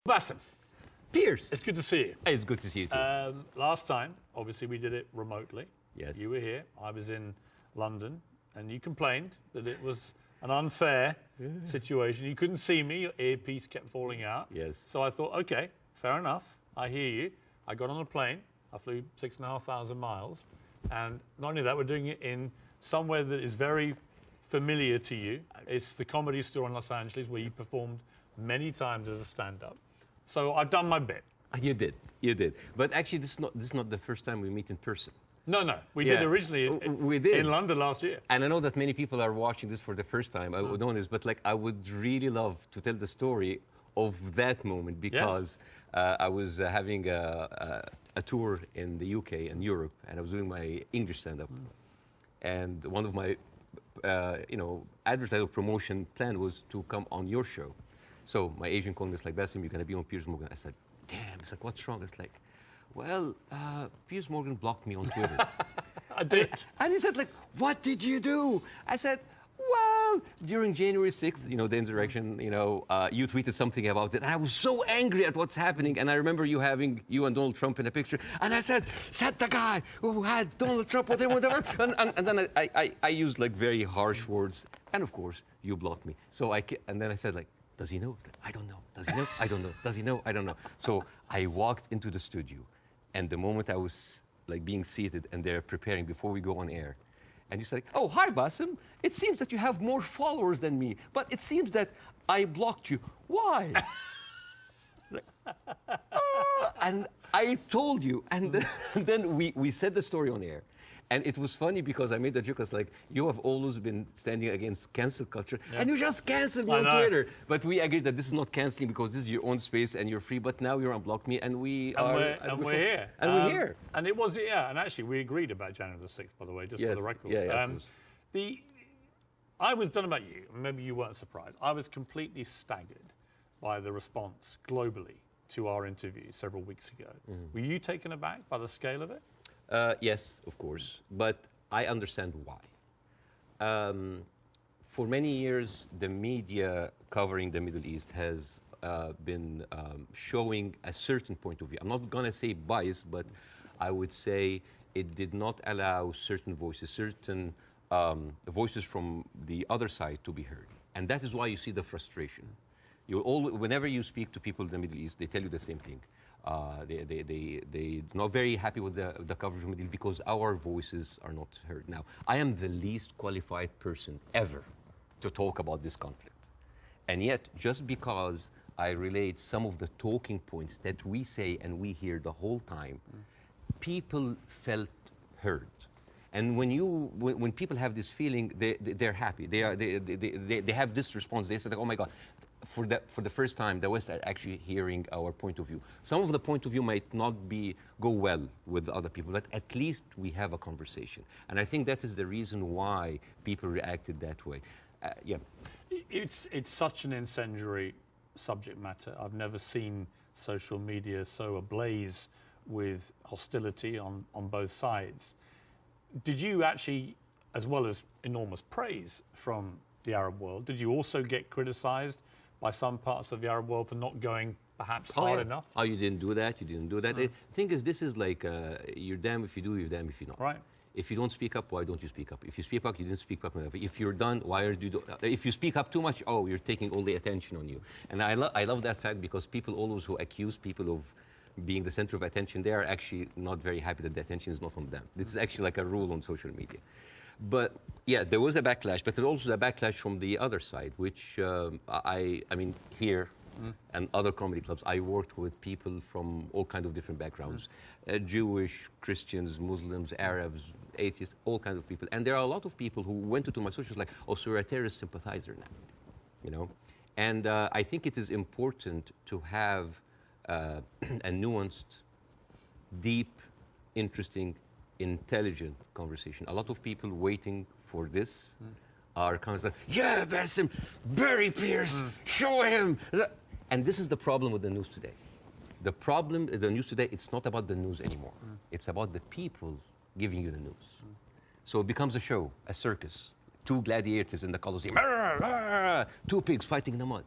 Bاسم, Beirs. it's good to see you. It's good to see you too. Last time, obviously, we did it remotely. Yes. You were here. I was in London, and you complained that it was an unfair situation. You couldn't see me. Your earpiece kept falling out. Yes. So I thought, okay, fair enough. I hear you. I got on a plane. I flew 6,500 miles. And not only that, we're doing it in somewhere that is very familiar to you. It's the Comedy Store in Los Angeles, where you performed many times as a stand-up. So I've done my bit. You did. But actually, this is not the first time we meet in person. No. We did originally we did. in London last year. And I know that many people are watching this for the first time. I would know this, but like I would really love to tell the story of that moment because I was having a tour in the UK and Europe, and I was doing my English stand-up. And one of my, advertising promotion plan was to come on your show. So my agent called me, it's like, Bاسم, you're going to be on Piers Morgan. I said, damn. It's like, what's wrong? It's like, well, Piers Morgan blocked me on Twitter. I did. And he said, like, what did you do? I said, well, during January 6th, the insurrection, you tweeted something about it. And I was so angry at what's happening. And I remember you having you and Donald Trump in a picture. And I said the guy who had Donald Trump with him, whatever. and then I used, like, very harsh words. And, of course, you blocked me. And then I said, like, does he know? I don't know. Does he know? I don't know. Does he know? I don't know. So I walked into the studio, and the moment I was like being seated and they're preparing before we go on air, and you said, "Oh, hi, Bاسم. It seems that you have more followers than me, but it seems that I blocked you. Why?" And I told you, and then we said the story on air. And it was funny because I made the joke, I was like, you have always been standing against cancel culture, and you just canceled me on Twitter. But we agreed that this is not canceling because this is your own space and you're free, but now you're unblocked me, and we're here. And we're here. And it was, and actually we agreed about January the 6th, by the way, just for the record. I was, don't know about you, maybe you weren't surprised, I was completely staggered by the response globally to our interview several weeks ago. Were you taken aback by the scale of it? Yes, of course, but I understand why. For many years, the media covering the Middle East has been showing a certain point of view. I'm not going to say bias, but I would say it did not allow certain voices from the other side to be heard. And that is why you see the frustration. Whenever you speak to people in the Middle East, they tell you the same thing. They're not very happy with the coverage of the Middle East because our voices are not heard. Now, I am the least qualified person ever to talk about this conflict. And yet, just because I relate some of the talking points that we say and we hear the whole time, people felt heard. And when people have this feeling, they're happy. They have this response. They say, like, oh my God. For the first time, the West are actually hearing our point of view. Some of the point of view might not go well with other people, but at least we have a conversation. And I think that is the reason why people reacted that way. It's such an incendiary subject matter. I've never seen social media so ablaze with hostility on both sides. Did you actually, as well as enormous praise from the Arab world, did you also get criticized by some parts of the Arab world for not going perhaps hard enough? Oh, you didn't do that, you didn't do that. The thing is, this is like, you're damned if you do, you're damned if you're not. Right. If you don't speak up, why don't you speak up? If you speak up, you didn't speak up enough. If you're done, why are you if you speak up too much, you're taking all the attention on you. And I love that fact because people always who accuse people of being the center of attention, they are actually not very happy that the attention is not on them. This is actually like a rule on social media. But yeah, there was a backlash, but there was also a backlash from the other side, which I mean, here and other comedy clubs, I worked with people from all kinds of different backgrounds, Jewish, Christians, Muslims, Arabs, atheists, all kinds of people. And there are a lot of people who went into my socials like, oh, so you're a terrorist sympathizer now, And I think it is important to have a nuanced, deep, interesting, intelligent conversation. A lot of people waiting for this are kind of like, yeah, Bاسم, bury Piers, show him. And this is the problem with the news today. The problem is the news today, it's not about the news anymore. It's about the people giving you the news. So it becomes a show, a circus. Two gladiators in the Colosseum, two pigs fighting in the mud.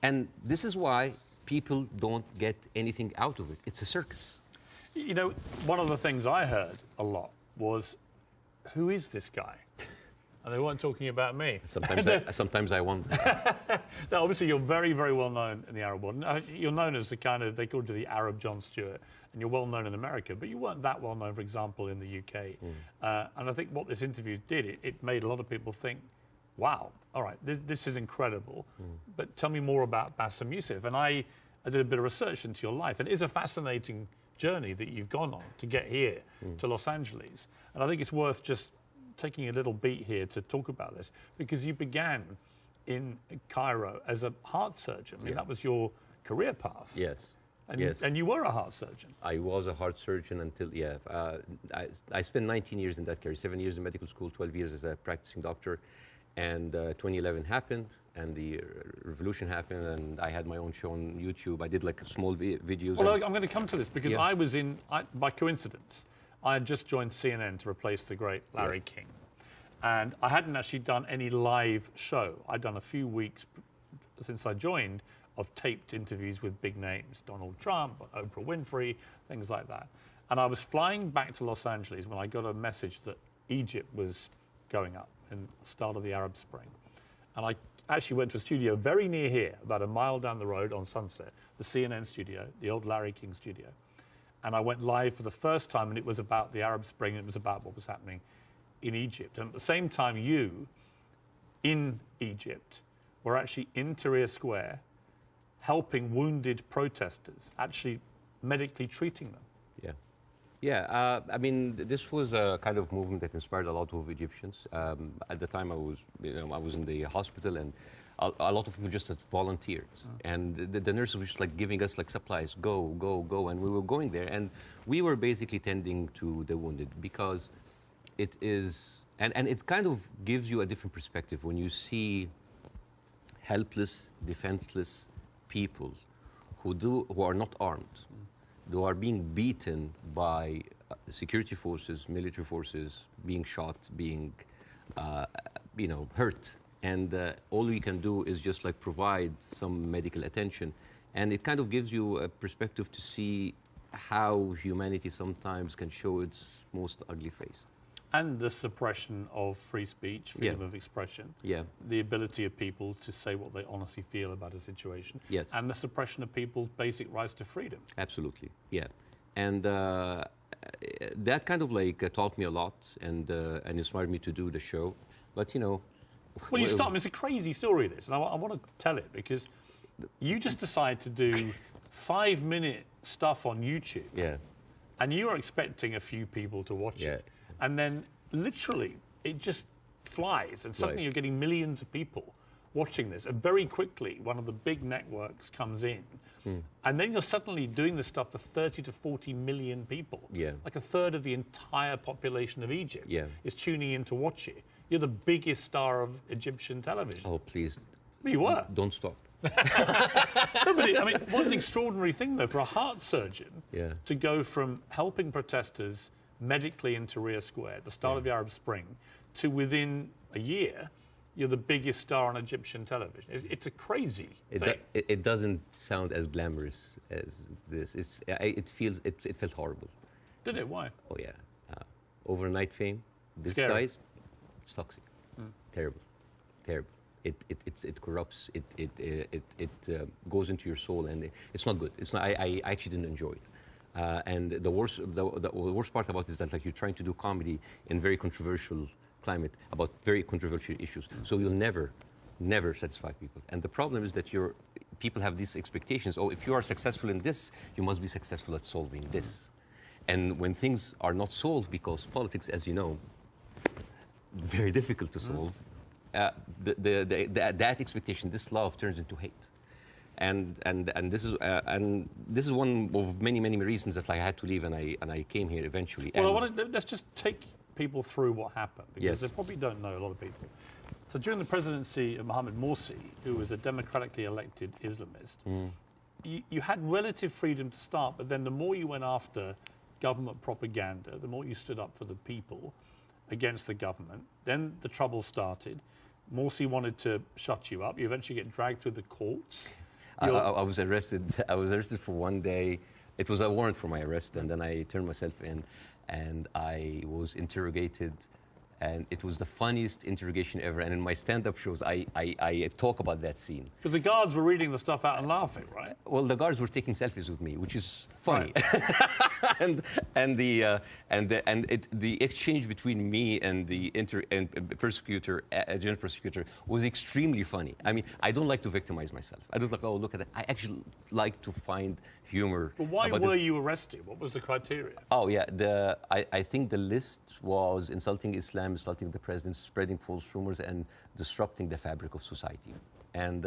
And this is why people don't get anything out of it. It's a circus. You know, one of the things I heard a lot was, who is this guy? And they weren't talking about me. Sometimes I wonder. Now, obviously, you're very, very well known in the Arab world. You're known as the kind of, they called you the Arab Jon Stewart, and you're well known in America, but you weren't that well known, for example, in the UK. And I think what this interview did, it made a lot of people think, wow, all right, this is incredible. But tell me more about Bاسم Youssef. And I did a bit of research into your life, and it is a fascinating journey that you've gone on to get here to Los Angeles. And I think it's worth just taking a little beat here to talk about this, because you began in Cairo as a heart surgeon. I mean, that was your career path. Yes. And, yes. And you were a heart surgeon. I was a heart surgeon until, I spent 19 years in that career, 7 years in medical school, 12 years as a practicing doctor. And 2011 happened, and the revolution happened, and I had my own show on YouTube. I did like small videos. Well, I'm going to come to this, because I was by coincidence, I had just joined CNN to replace the great Larry King. And I hadn't actually done any live show. I'd done a few weeks since I joined of taped interviews with big names, Donald Trump, Oprah Winfrey, things like that. And I was flying back to Los Angeles when I got a message that Egypt was going up in the start of the Arab Spring. And I actually went to a studio very near here, about a mile down the road on Sunset, the CNN studio, the old Larry King studio. And I went live for the first time, and it was about the Arab Spring, and it was about what was happening in Egypt. And at the same time, you, in Egypt, were actually in Tahrir Square, helping wounded protesters, actually medically treating them. Yeah. Yeah, I mean, this was a kind of movement that inspired a lot of Egyptians. At the time, I was in the hospital, and a lot of people just had volunteered. And the nurses were just like giving us like supplies, go, go, go. And we were going there, and we were basically tending to the wounded, because it is, and it kind of gives you a different perspective when you see helpless, defenseless people who are not armed, who are being beaten by security forces, military forces, being shot, being, hurt. And all we can do is just like provide some medical attention. And it kind of gives you a perspective to see how humanity sometimes can show its most ugly face. And the suppression of free speech, freedom of expression. Yeah. The ability of people to say what they honestly feel about a situation. Yes. And the suppression of people's basic rights to freedom. Absolutely, yeah. And that kind of like taught me a lot, and inspired me to do the show. But, Well, you start, I mean, it's a crazy story, this, and I want to tell it, because you just decide to do 5-minute stuff on YouTube. Yeah. And you are expecting a few people to watch it. And then literally it just flies, and suddenly you're getting millions of people watching this. And very quickly, one of the big networks comes in, and then you're suddenly doing this stuff for 30 to 40 million people. Yeah. Like a third of the entire population of Egypt is tuning in to watch it. You're the biggest star of Egyptian television. Oh, please. You were. Don't stop. No, but I mean, what an extraordinary thing, though, for a heart surgeon to go from helping protesters medically in Tahrir Square at the start of the Arab Spring to within a year, you're the biggest star on Egyptian television. It's a crazy thing. It doesn't sound as glamorous as this. It felt horrible. Did it? Why? Oh, yeah. Overnight fame, this Scary. size, it's toxic. Terrible. Terrible. It corrupts. It goes into your soul, and it's not good. It's not. I actually didn't enjoy it. And the worst part about it is that like you're trying to do comedy in very controversial climate about very controversial issues. So you'll never satisfy people. And the problem is that people have these expectations. Oh, if you are successful in this, you must be successful at solving this. And when things are not solved, because politics, as you know, very difficult to solve, that expectation, this love turns into hate. And this is one of many reasons that I had to leave, and I came here eventually. Well, let's just take people through what happened, because they probably don't know, a lot of people. So during the presidency of Mohamed Morsi, who was a democratically elected Islamist, you had relative freedom to start, but then the more you went after government propaganda, the more you stood up for the people against the government, then the trouble started. Morsi wanted to shut you up. You eventually get dragged through the courts. I was arrested. I was arrested for one day. It was a warrant for my arrest, and then I turned myself in, and I was interrogated. And it was the funniest interrogation ever. And in my stand-up shows, I talk about that scene. Because the guards were reading the stuff out and laughing, right? Well, the guards were taking selfies with me, which is funny. Right. the exchange between me and the prosecutor, general prosecutor, was extremely funny. I mean, I don't like to victimize myself. I don't like, oh, look at that. I actually like to find humor. But why were you arrested? What was the criteria? Oh, yeah. I think the list was insulting Islam, insulting the president, spreading false rumors, and disrupting the fabric of society. And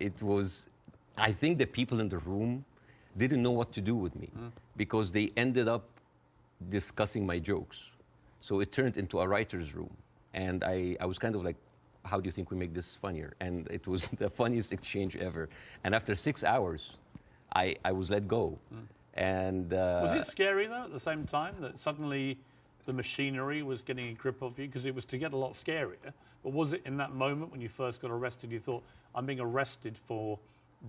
it was, I think the people in the room didn't know what to do with me because they ended up discussing my jokes. So it turned into a writer's room. And I was kind of like, how do you think we make this funnier? And it was the funniest exchange ever. And after 6 hours, I was let go. And was it scary, though, at the same time, that suddenly the machinery was getting a grip of you? Because it was to get a lot scarier. But was it in that moment when you first got arrested, you thought, I'm being arrested for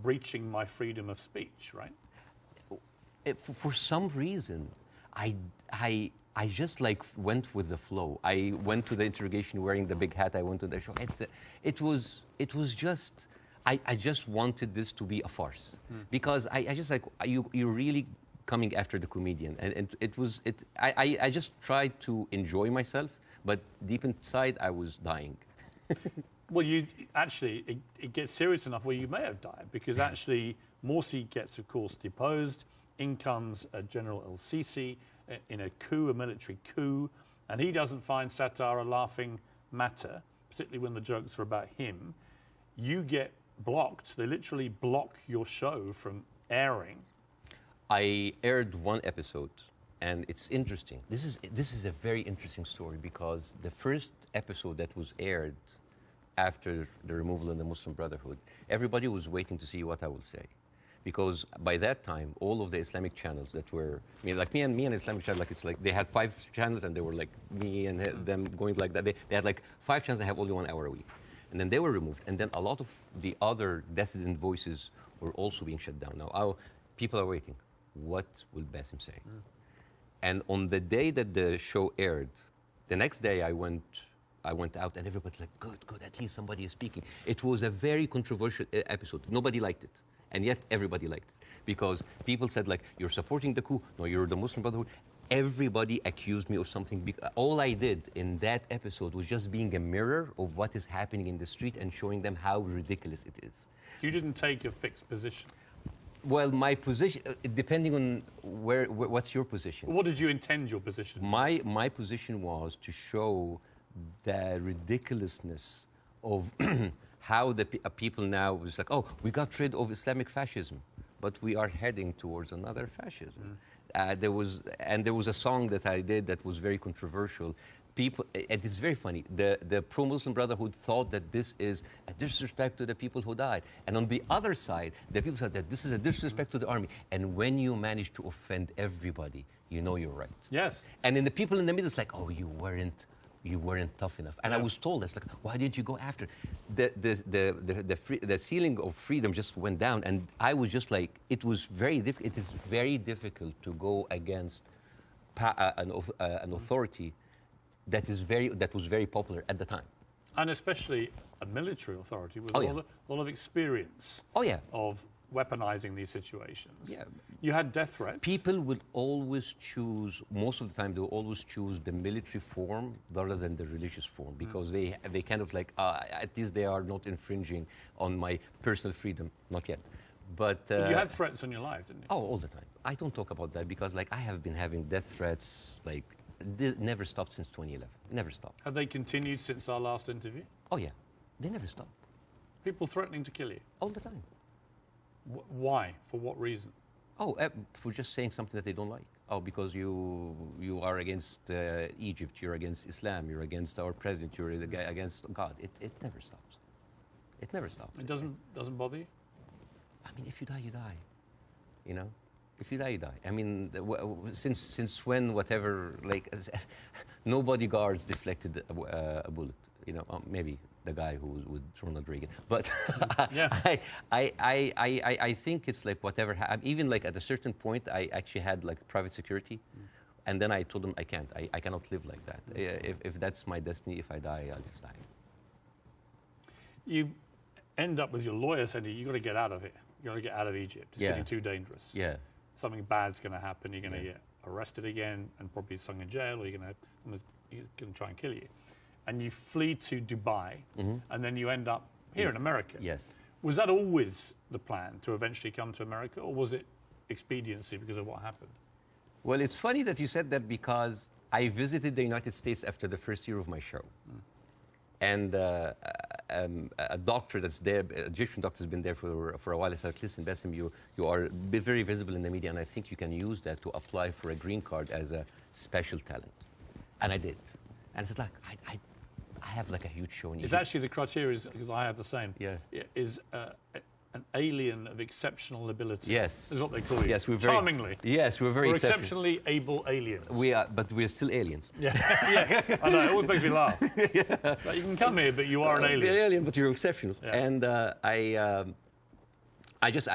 breaching my freedom of speech, right? For some reason, I just like went with the flow. I went to the interrogation wearing the big hat. I went to the show. It was just, I just wanted this to be a farce because I just like, you're really coming after the comedian. And I just tried to enjoy myself, but deep inside I was dying. Well, you actually, it gets serious enough where you may have died because actually Morsi gets, of course, deposed. In comes General El-Sisi in a coup, a military coup, and he doesn't find satire a laughing matter, particularly when the jokes are about him. You get blocked. They literally block your show from airing. I aired one episode, and it's interesting. This is a very interesting story because the first episode that was aired after the removal of the Muslim Brotherhood, everybody was waiting to see what I will say. Because by that time, all of the Islamic channels that were, I mean, like me and Islamic channel, like it's like they had 5 channels and they were like me and them going like that. They had like 5 channels and have only 1 hour a week. And then they were removed. And then a lot of the other dissident voices were also being shut down. Now, people are waiting. What will Bاسم say? And on the day that the show aired, the next day I went out and everybody's like, good, at least somebody is speaking. It was a very controversial episode. Nobody liked it. And yet everybody liked it because people said like, you're supporting the coup. No, you're the Muslim Brotherhood. Everybody accused me of something. All I did in that episode was just being a mirror of what is happening in the street and showing them how ridiculous it is. You didn't take a fixed position. Well, my position, depending on what's your position? What did you intend your position? My position was to show the ridiculousness of how the people now was like, oh, we got rid of Islamic fascism, but we are heading towards another fascism. There was a song that I did that was very controversial. People, and it's very funny. The pro-Muslim Brotherhood thought that this is a disrespect to the people who died, and on the other side, the people said that this is a disrespect to the army. And when you manage to offend everybody, you know you're right. Yes. And then the people in the middle, it's like, oh, you weren't tough enough. And I was told, that's like, why didn't you go after? The ceiling of freedom just went down, and I was just like, it was very difficult. It is very difficult to go against an authority that was very popular at the time. And especially a military authority with a lot of experience of weaponizing these situations. Yeah. You had death threats. People would always choose, most of the time, they will always choose the military form rather than the religious form because they kind of like, at least they are not infringing on my personal freedom. Not yet. But you had threats on your life, didn't you? Oh, all the time. I don't talk about that because like I have been having death threats like never stopped since 2011. Never stopped. Have they continued since our last interview? Oh yeah, they never stopped. People threatening to kill you? All the time. Why? For what reason? Oh, for just saying something that they don't like. Oh, because you are against Egypt, you're against Islam, you're against our president, you're against God. It never stops. It never stops. It doesn't bother you? I mean, if you die, you die. You know? If you die, you die. I mean, since when, whatever, like, no bodyguards deflected a bullet. You know, maybe the guy who was with Ronald Reagan. But Yeah. I think it's like whatever. Even like at a certain point, I actually had like private security. And then I told them I can't. I cannot live like that. If that's my destiny, if I die, I'll just die. You end up with your lawyer saying you've got to get out of it. You've got to get out of Egypt. It's getting too dangerous. Yeah. Something bad's going to happen. You're going to get arrested again and probably thrown in jail, or you're going to try and kill you. And you flee to Dubai, and then you end up here in America. Yes. Was that always the plan, to eventually come to America, or was it expediency because of what happened? Well, it's funny that you said that because I visited the United States after the first year of my show. And a doctor that's there, an Egyptian doctor has been there for a while. I said, listen, Bاسم, you are very visible in the media, and I think you can use that to apply for a green card as a special talent. And I did. And it's like, I have like a huge show in Egypt. It's actually the criteria, because I have the same. Yeah. Is an alien of exceptional ability. Yes. Is what they call you. Yes, we're very, charmingly. Yes, we're very We're exceptionally able aliens. We are, but we're still aliens. Yeah, yeah. I know. It always makes me laugh. Like, you can come here, but you are an alien. You're an alien, but you're exceptional. Yeah. And I just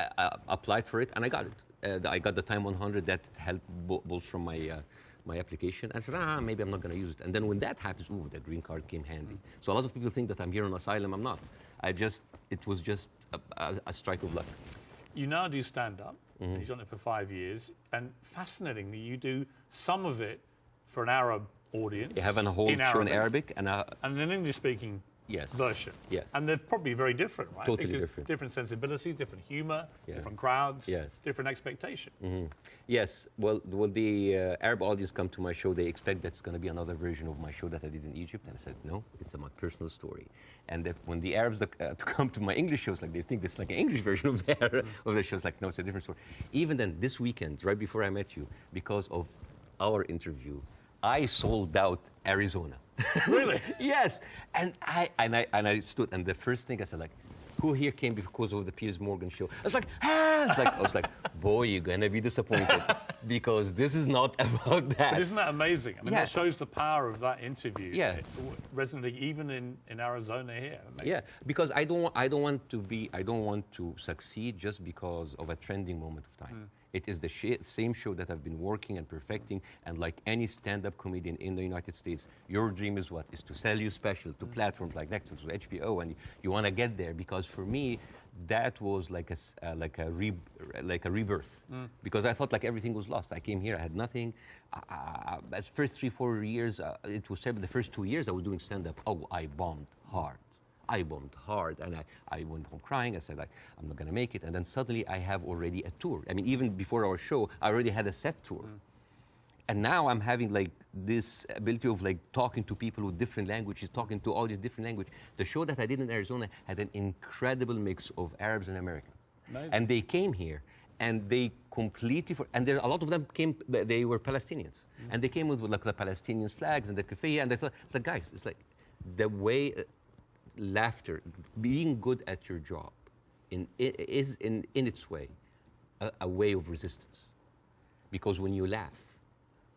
applied for it, and I got it. I got the Time 100 that helped boost from my application. I said, maybe I'm not going to use it. And then when that happens, ooh, the green card came handy. So a lot of people think that I'm here on asylum. I'm not. It was just a strike of luck. You now do stand-up. You've done it for 5 years. And fascinatingly, you do some of it for an Arab audience. You have a whole show in Arabic and an English-speaking version. Yes. And they're probably very different, right? Totally because different. Different sensibilities, different humor, different crowds, different expectation. Yes. Well, when the Arab audience come to my show, they expect that's going to be another version of my show that I did in Egypt. And I said, no, it's my personal story. And that when the Arabs come to my English shows, like they think it's like an English version of the shows. Like, no, it's a different story. Even then, this weekend, right before I met you, because of our interview, I sold out Arizona. Really? Yes. And I stood, and the first thing I said, like, who here came because of the Piers Morgan show? I was like, I was like, boy, you're gonna be disappointed because this is not about that. But isn't that amazing? I mean, that shows the power of that interview. Yeah. Resonating even in Arizona here. Yeah, because I don't want to succeed just because of a trending moment of time. It is the same show that I've been working and perfecting, and like any stand-up comedian in the United States, your dream is what? Is to sell you special to platforms like Netflix or HBO, and you want to get there. Because for me, that was like a rebirth. Because I thought like everything was lost. I came here, I had nothing. The first 3-4 years, it was terrible. The first 2 years I was doing stand-up. Oh, I bombed hard. And I went home crying. I said, like, I'm not going to make it. And then suddenly I have already a tour. I mean, even before our show, I already had a set tour. And now I'm having like this ability of like talking to people with different languages, talking to all these different languages. The show that I did in Arizona had an incredible mix of Arabs and Americans. Amazing. And they came here. And they completely, and there a lot of them came. They were Palestinians, and they came with like the Palestinian flags and the keffiyeh. And they thought, it's like, guys, it's like the way laughter, being good at your job, is in its way a way of resistance, because when you laugh,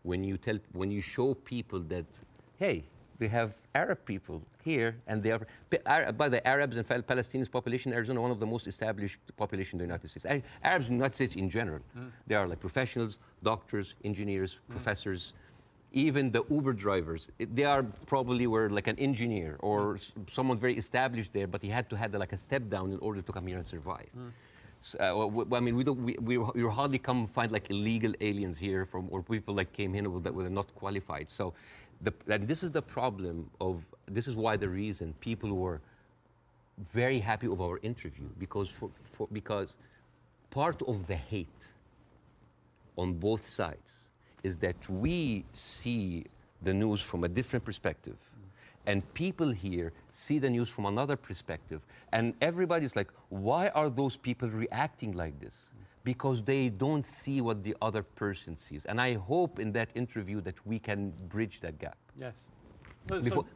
when you show people that, hey, they have Arab people here, and they are, by the Arabs and Palestinians population in Arizona, one of the most established population in the United States. Arabs in the United States in general, they are like professionals, doctors, engineers, professors, even the Uber drivers. They are probably were like an engineer or someone very established there, but he had to have like a step down in order to come here and survive. So, I mean, we hardly come find like illegal aliens here or people like came in that were not qualified. So, and this is the problem of, this is why the reason people were very happy of our interview, because because part of the hate on both sides is that we see the news from a different perspective, and people here see the news from another perspective, and everybody's like, why are those people reacting like this? Because they don't see what the other person sees. And I hope in that interview that we can bridge that gap. Yes.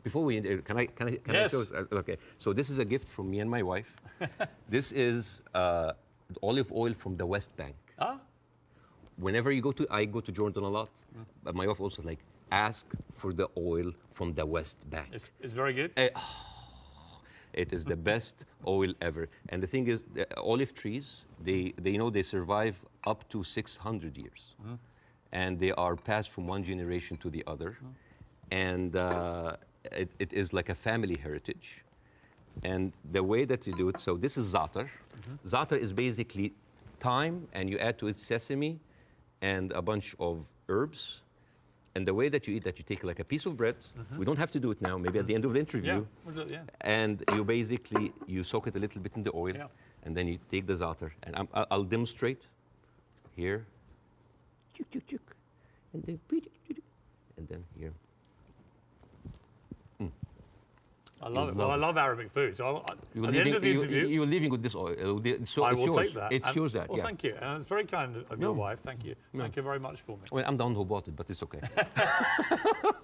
Before we, can I Yes. show? Okay, so this is a gift from me and my wife. This is olive oil from the West Bank. Ah. Whenever I go to Jordan a lot, but my wife also ask for the oil from the West Bank. It's very good. It is the best oil ever. And the thing is, the olive trees, they survive up to 600 years. And they are passed from one generation to the other. And it is like a family heritage. And the way that you do it, so this is za'atar. Za'atar is basically thyme, and you add to it sesame and a bunch of herbs. And the way that you eat that, you take like a piece of bread. We don't have to do it now, maybe at the end of the interview. Yeah, we'll do it, yeah. And you soak it a little bit in the oil, and then you take the za'atar. And I'll demonstrate here. Chuk, chuk, chuk. And then here. I love it. Well, I love Arabic food. So at the end of the interview, you're leaving with this oil. So I will take that. It shows that. Well, thank you. And it's very kind of your wife. Thank you. Thank you very much for me. Well, I'm the one who bought it, but it's okay.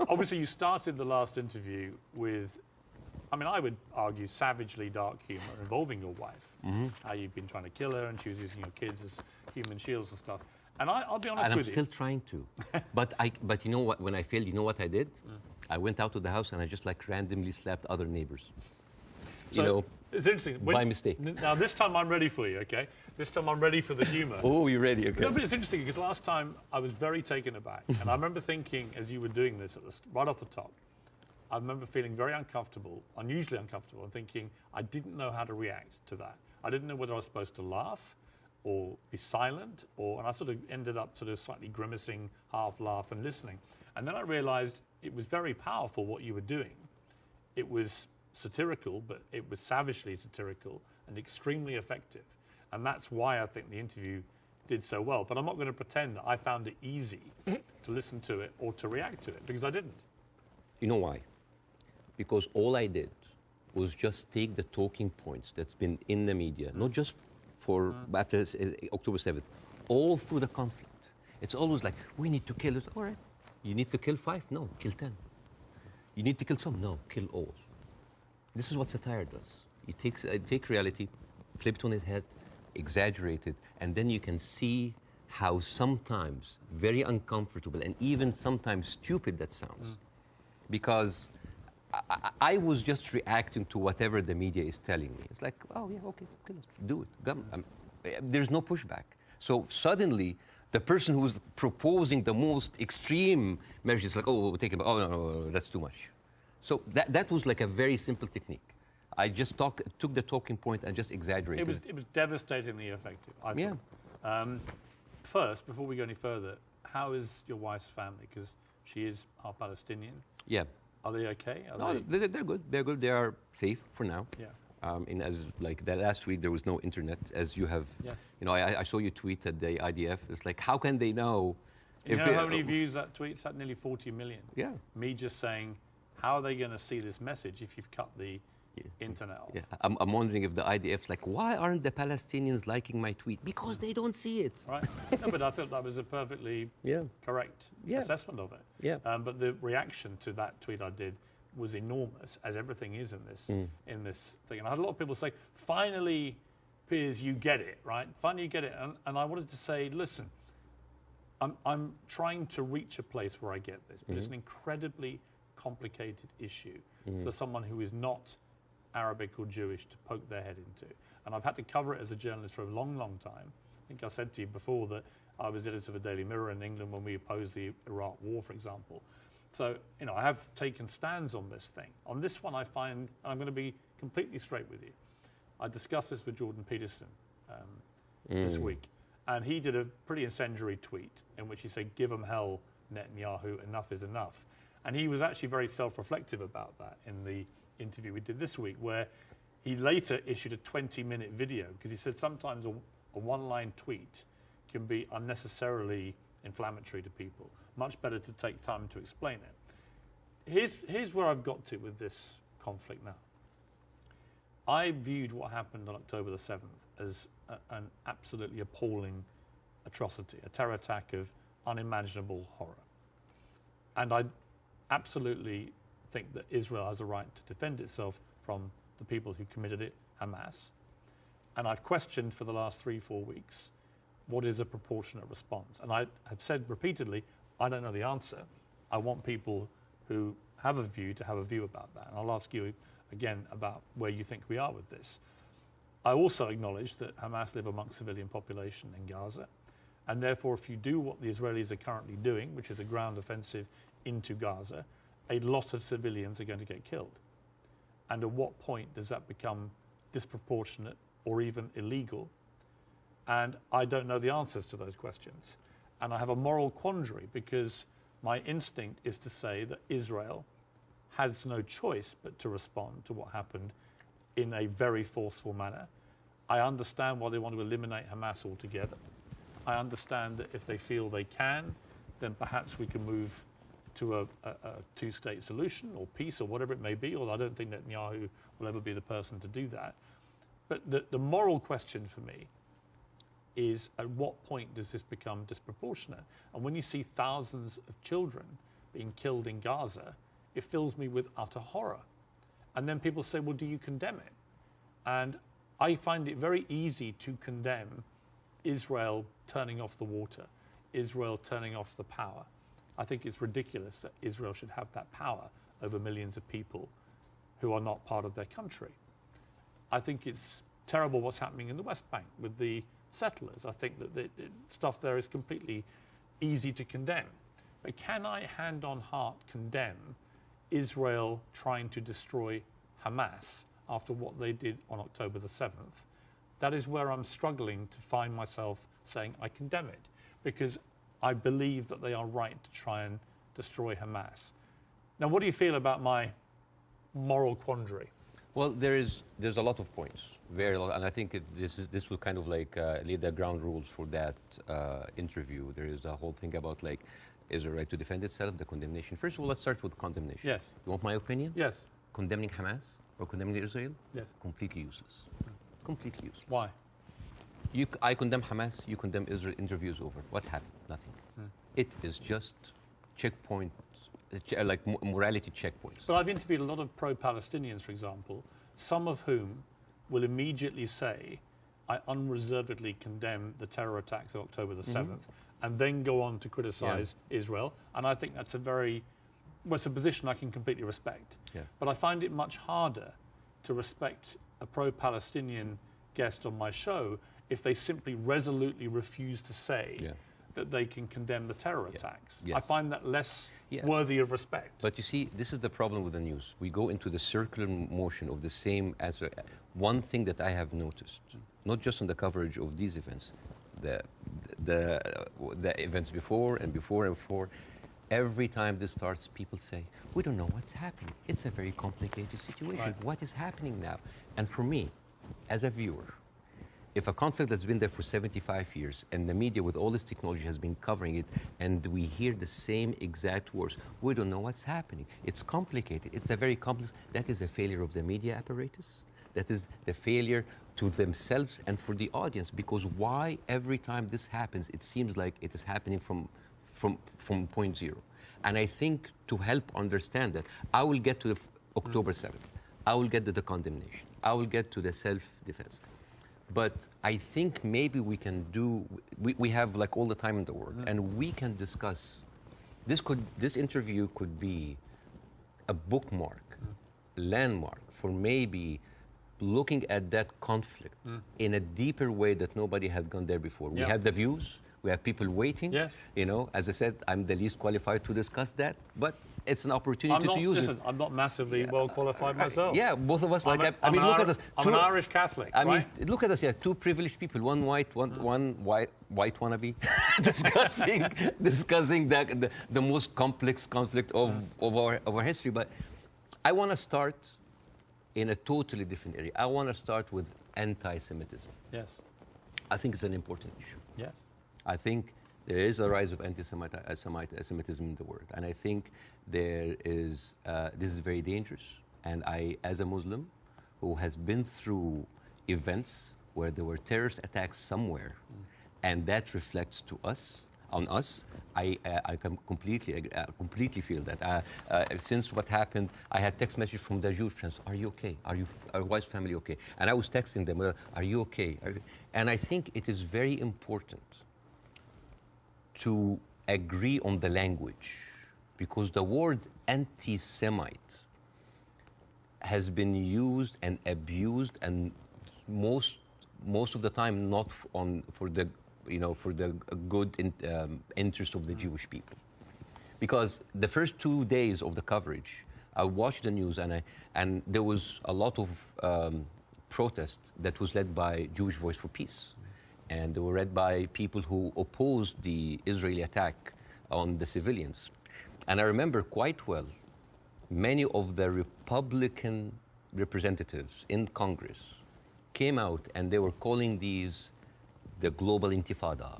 Obviously, you started the last interview with, I mean, I would argue savagely dark humour involving your wife. How you've been trying to kill her, and she was using your kids as human shields and stuff. And I'll be honest with you. And I'm still trying to. But you know what? When I failed, you know what I did? I went out to the house and I just like randomly slapped other neighbors. So, you know, it's interesting. By mistake. Now, this time I'm ready for you, okay? This time I'm ready for the humour. Oh, you're ready, okay. No, but it's interesting because last time I was very taken aback. And I remember thinking, as you were doing this right off the top, I remember feeling very uncomfortable, unusually uncomfortable, and thinking I didn't know how to react to that. I didn't know whether I was supposed to laugh or be silent, and I sort of ended up sort of slightly grimacing, half laugh and listening. And then I realized it was very powerful what you were doing. It was satirical, but it was savagely satirical and extremely effective. And that's why I think the interview did so well. But I'm not going to pretend that I found it easy to listen to it or to react to it, because I didn't. You know why? Because all I did was just take the talking points that's been in the media, not just for after October 7th, all through the conflict. It's always like, we need to kill it. All right. You need to kill 5? No, kill 10. You need to kill some? No, kill all. This is what satire does. It take reality, flip it on its head, exaggerate it, and then you can see how sometimes very uncomfortable and even sometimes stupid that sounds. Because I was just reacting to whatever the media is telling me. It's like, oh, yeah, okay, let's do it. There's no pushback. So suddenly, the person who's proposing the most extreme measures is like, oh, we'll take it. Oh, no, that's too much. So that was like a very simple technique. I just took the talking point and just exaggerated. It was devastatingly effective, I think. Yeah. First, before we go any further, how is your wife's family? Because she is half Palestinian. Yeah. Are they okay? They're good. They're good. They are safe for now. Yeah. As like that last week, there was no internet, as you have. Yes. You know, I saw you tweet at the IDF. It's like, how can they know? You know how many views that tweet's had? Nearly 40 million. Yeah. Me just saying, how are they going to see this message if you've cut the internet off? Yeah. I'm wondering if the IDF's like, why aren't the Palestinians liking my tweet? Because they don't see it. Right. No, but I thought that was a perfectly correct assessment of it. Yeah. But the reaction to that tweet I did was enormous, as everything is in this thing. And I had a lot of people say, finally, Piers, you get it, right? Finally, you get it. And I wanted to say, listen, I'm trying to reach a place where I get this, but it's an incredibly complicated issue for someone who is not Arabic or Jewish to poke their head into. And I've had to cover it as a journalist for a long, long time. I think I said to you before that I was editor of a Daily Mirror in England when we opposed the Iraq War, for example. So, you know, I have taken stands on this thing. On this one, I find, and I'm going to be completely straight with you, I discussed this with Jordan Peterson this week, and he did a pretty incendiary tweet in which he said, give them hell, Netanyahu, enough is enough. And he was actually very self-reflective about that in the interview we did this week, where he later issued a 20-minute video, because he said sometimes a one-line tweet can be unnecessarily inflammatory to people. Much better to take time to explain it. Here's where I've got to with this conflict now. I viewed what happened on October the 7th as an absolutely appalling atrocity, a terror attack of unimaginable horror. And I absolutely think that Israel has a right to defend itself from the people who committed it, Hamas. And I've questioned for the last 3-4 weeks, what is a proportionate response? And I have said repeatedly, I don't know the answer. I want people who have a view to have a view about that. And I'll ask you again, about where you think we are with this. I also acknowledge that Hamas live amongst civilian population in Gaza, and therefore if you do what the Israelis are currently doing, which is a ground offensive into Gaza, a lot of civilians are going to get killed. And at what point does that become disproportionate or even illegal? And I don't know the answers to those questions. And I have a moral quandary because my instinct is to say that Israel has no choice but to respond to what happened in a very forceful manner. I understand why they want to eliminate Hamas altogether. I understand that if they feel they can, then perhaps we can move to a two-state solution or peace or whatever it may be, although I don't think Netanyahu will ever be the person to do that. But the moral question for me is, at what point does this become disproportionate? And when you see thousands of children being killed in Gaza, it fills me with utter horror. And then people say, well, do you condemn it? And I find it very easy to condemn Israel turning off the water, Israel turning off the power. I think it's ridiculous that Israel should have that power over millions of people who are not part of their country. I think it's terrible what's happening in the West Bank with the settlers. I think that the stuff there is completely easy to condemn. But can I, hand on heart, condemn Israel trying to destroy Hamas after what they did on October the 7th? That is where I'm struggling to find myself saying I condemn it, because I believe that they are right to try and destroy Hamas. Now, what do you feel about my moral quandary? Well, there's a lot of points, very lot, and I think this will kind of like lay the ground rules for that interview. There is a whole thing about like, is the right to defend itself, the condemnation. First of all, let's start with condemnation. Yes. You want my opinion? Yes. Condemning Hamas or condemning Israel? Yes. Completely useless. Completely useless. Why? I condemn Hamas, you condemn Israel, interviews over. What happened? Nothing. It is just checkpoint, like morality checkpoints. But I've interviewed a lot of pro-Palestinians, for example, some of whom will immediately say, I unreservedly condemn the terror attacks of October the 7th, and then go on to criticize Israel. And I think that's it's a position I can completely respect. Yeah. But I find it much harder to respect a pro-Palestinian guest on my show if they simply resolutely refuse to say that they can condemn the terror attacks. Yes. I find that less worthy of respect. But you see, this is the problem with the news. We go into the circular motion of the same answer. One thing that I have noticed, not just on the coverage of these events, the events before and before and before, every time this starts, people say, we don't know what's happening. It's a very complicated situation. Right. What is happening now? And for me, as a viewer, if a conflict that's been there for 75 years and the media with all this technology has been covering it and we hear the same exact words, we don't know what's happening. It's complicated. It's a very complex. That is a failure of the media apparatus. That is the failure to themselves and for the audience, because why every time this happens, it seems like it is happening from point zero. And I think to help understand that, I will get to the October 7th. I will get to the condemnation. I will get to the self-defense. But I think maybe we can we have like all the time in the world, and we can discuss, this interview could be a bookmark, landmark for maybe looking at that conflict in a deeper way that nobody had gone there before. We had the views, we have people waiting. Yes. You know, as I said, I'm the least qualified to discuss that, but it's an opportunity to use it. I'm not massively well qualified myself. Yeah, both of us. Like, I mean, look at us. I'm an Irish Catholic. I mean, right? look at us. Yeah, two privileged people. One white, one white wannabe, discussing the most complex conflict of our history. But I want to start in a totally different area. I want to start with anti-Semitism. Yes. I think it's an important issue. Yes. I think there is a rise of anti-Semitism in the world, and I think there is. This is very dangerous. And I, as a Muslim, who has been through events where there were terrorist attacks somewhere, and that reflects on us, I can completely feel that. Since what happened, I had text messages from the Jewish friends. Are you okay? Are your wife's family okay? And I was texting them. Are you okay? And I think it is very important to agree on the language, because the word anti-Semite has been used and abused, and most of the time not for the good interest of the Jewish people. Because the first 2 days of the coverage, I watched the news, and there was a lot of protest that was led by Jewish Voice for Peace, and they were led by people who opposed the Israeli attack on the civilians. And I remember quite well, many of the Republican representatives in Congress came out and they were calling these the global intifada,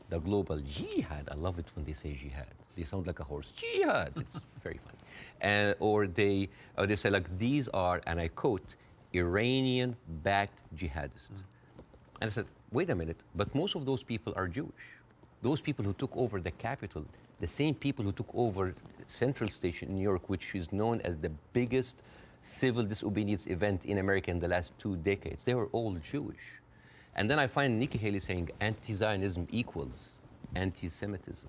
the global jihad. I love it when they say jihad. They sound like a horse. Jihad. It's very funny. Or they say like, these are, and I quote, Iranian-backed jihadists. And I said, wait a minute, but most of those people are Jewish. Those people who took over the capital, the same people who took over Central Station in New York, which is known as the biggest civil disobedience event in America in the last 2 decades, they were all Jewish. And then I find Nikki Haley saying anti-Zionism equals anti-Semitism.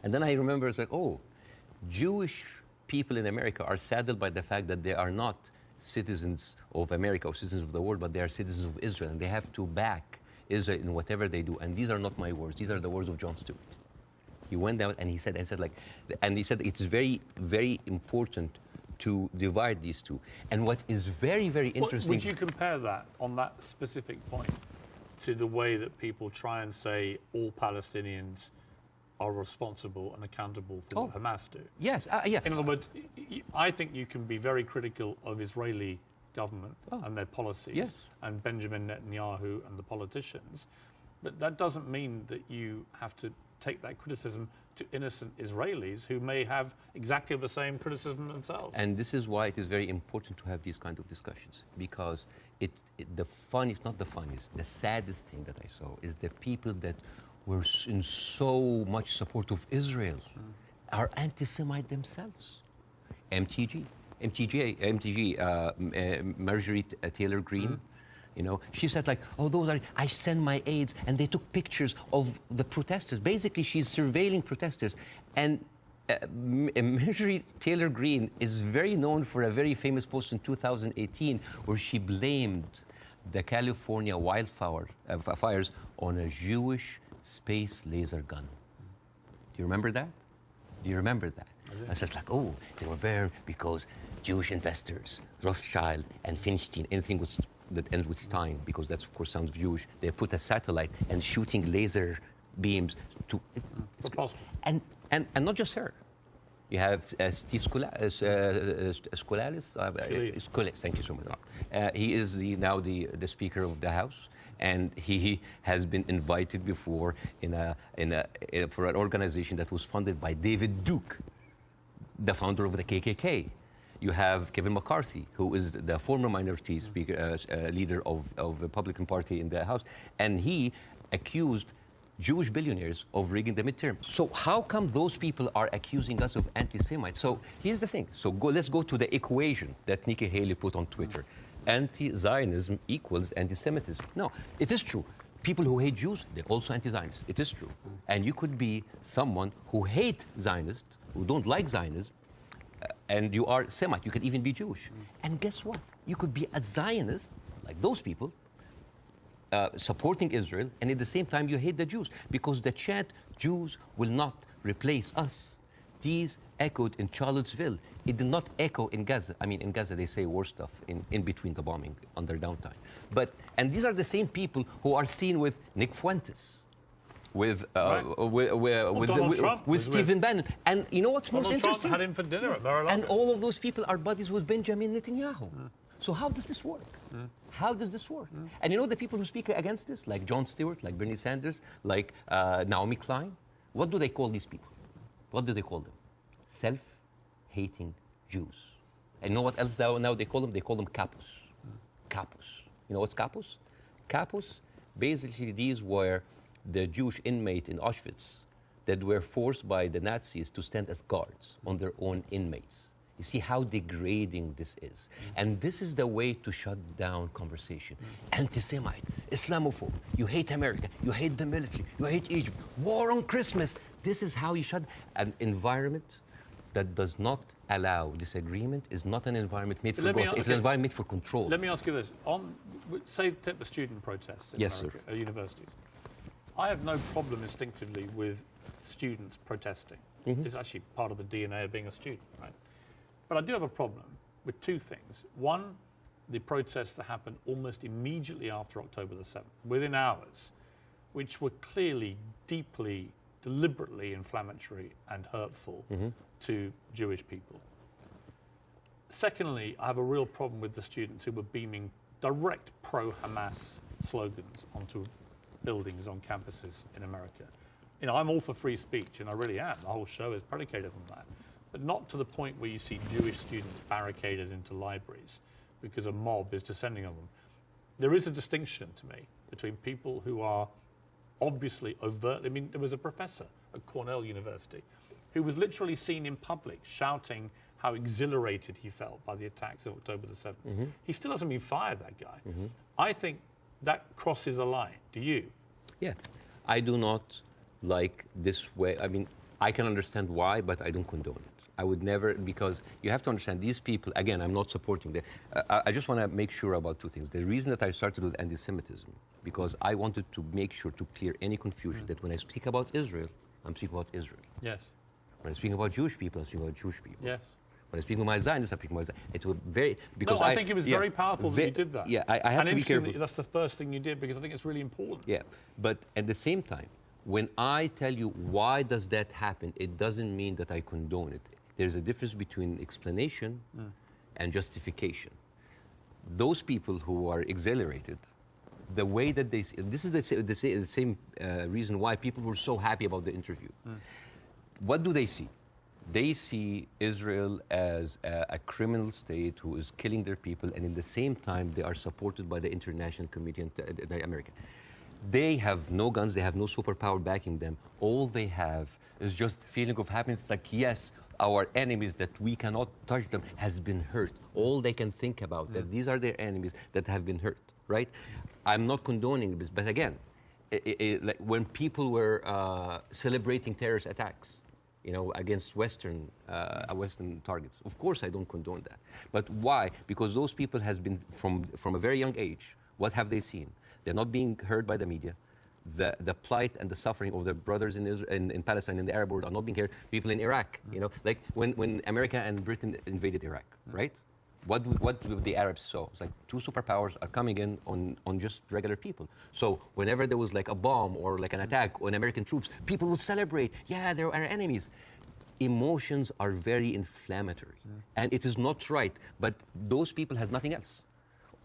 And then I remember it's like, oh, Jewish people in America are saddened by the fact that they are not citizens of America or citizens of the world, but they are citizens of Israel, and they have to back Israel in whatever they do. And these are not my words; these are the words of Jon Stewart. He went down and he said it's very, very important to divide these two. And what is very, very interesting. Would you compare that on that specific point to the way that people try and say all Palestinians are responsible and accountable for what Hamas do? Yes, yeah. In other words, I think you can be very critical of Israeli government and their policies and Benjamin Netanyahu and the politicians, but that doesn't mean that you have to take that criticism to innocent Israelis who may have exactly the same criticism themselves. And this is why it is very important to have these kind of discussions, because the funniest, not the funniest, the saddest thing that I saw is the people that were in so much support of Israel are anti-Semite themselves. MTG, Marjorie Taylor Greene, you know, she said like, oh, those are, I send my aides, and they took pictures of the protesters. Basically, she's surveilling protesters. And Marjorie Taylor Greene is very known for a very famous post in 2018 where she blamed the California fires on a Jewish space laser gun. Do you remember that? Do you remember that? I was like, oh, they were burned because Jewish investors, Rothschild and Feinstein, anything that ends with Stein, because that, of course, sounds Jewish, they put a satellite and shooting laser beams to... It's possible. And not just her. You have Steve Skoulas, thank you so much. He is now the Speaker of the House. And he has been invited before for an organization that was funded by David Duke, the founder of the KKK. You have Kevin McCarthy, who is the former minority speaker, leader of the Republican Party in the House, and he accused Jewish billionaires of rigging the midterm. So how come those people are accusing us of anti-Semites? So here's the thing. So let's go to the equation that Nikki Haley put on Twitter. Anti-Zionism equals anti-Semitism. No, it is true. People who hate Jews, they're also anti-Zionists. It is true. And you could be someone who hates Zionists, who don't like Zionism, and you are Semite. You could even be Jewish. And guess what? You could be a Zionist, like those people, supporting Israel, and at the same time you hate the Jews. Because the chant, Jews will not replace us, these echoed in Charlottesville. It did not echo in Gaza. I mean, in Gaza, they say worse stuff in between the bombing, on their downtime. And these are the same people who are seen with Nick Fuentes, with Stephen Bannon. And you know what's most interesting? Trump had him for dinner at Mar-a-Lago. And all of those people are buddies with Benjamin Netanyahu. So how does this work? How does this work? And you know the people who speak against this, like Jon Stewart, like Bernie Sanders, like Naomi Klein? What do they call these people? What do they call them? Self-hating Jews. And you know what else now they call them? They call them capos. Capos. You know what's capos? Capos, basically these were the Jewish inmate in Auschwitz that were forced by the Nazis to stand as guards on their own inmates. You see how degrading this is. And this is the way to shut down conversation. Anti-Semite, Islamophobe, you hate America, you hate the military, you hate Egypt, war on Christmas. This is how you shut an environment that does not allow disagreement is not an environment made for Let me growth. a- It's an okay. environment made for control. Let me ask you this. Say, take the student protests in Yes, America, at universities. I have no problem instinctively with students protesting. It's actually part of the DNA of being a student, right? But I do have a problem with two things. One, the protests that happened almost immediately after October the 7th, within hours, which were clearly, deeply, deliberately inflammatory and hurtful to Jewish people. Secondly, I have a real problem with the students who were beaming direct pro-Hamas slogans onto buildings on campuses in America. You know, I'm all for free speech, and I really am. The whole show is predicated on that. But not to the point where you see Jewish students barricaded into libraries because a mob is descending on them. There is a distinction to me between people who are obviously overtly, I mean, there was a professor at Cornell University who was literally seen in public shouting how exhilarated he felt by the attacks of October the 7th. He still hasn't been fired, that guy. I think that crosses a line. Do you? Yeah, I do not like this way. I mean, I can understand why, but I don't condone it. I would never, because you have to understand these people, again, I'm not supporting them. I just want to make sure about two things. The reason that I started with anti-Semitism, because I wanted to make sure to clear any confusion that when I speak about Israel, I'm speaking about Israel. Yes. When I speak about Jewish people, I'm speaking about Jewish people. Yes. When I speak with my Zionists, I'm speaking about Zionists. It was very, because No, I think it was very powerful that you did that. Yeah, I have and to be careful. That's the first thing you did, because I think it's really important. Yeah, but at the same time, when I tell you why does that happen, it doesn't mean that I condone it. There's a difference between explanation and justification. Those people who are exhilarated, the way that they see, this is the same reason why people were so happy about the interview. What do they see? They see Israel as a criminal state who is killing their people, and in the same time, they are supported by the international community and America. They have no guns, they have no superpower backing them. All they have is just feeling of happiness, like, yes, our enemies that we cannot touch them has been hurt. All they can think about, that these are their enemies that have been hurt, right? I'm not condoning this, but again, like when people were celebrating terrorist attacks, you know, against Western targets. Of course, I don't condone that. But why? Because those people has been, from a very young age, what have they seen? They're not being heard by the media. The plight and the suffering of their brothers in Israel, in Palestine, in the Arab world, are not being heard. People in Iraq, you know, like when America and Britain invaded Iraq, right? What did the Arabs saw? It's like two superpowers are coming in on just regular people. So whenever there was like a bomb or like an attack on American troops, people would celebrate. Yeah, they're our enemies. Emotions are very inflammatory, and it is not right. But those people had nothing else.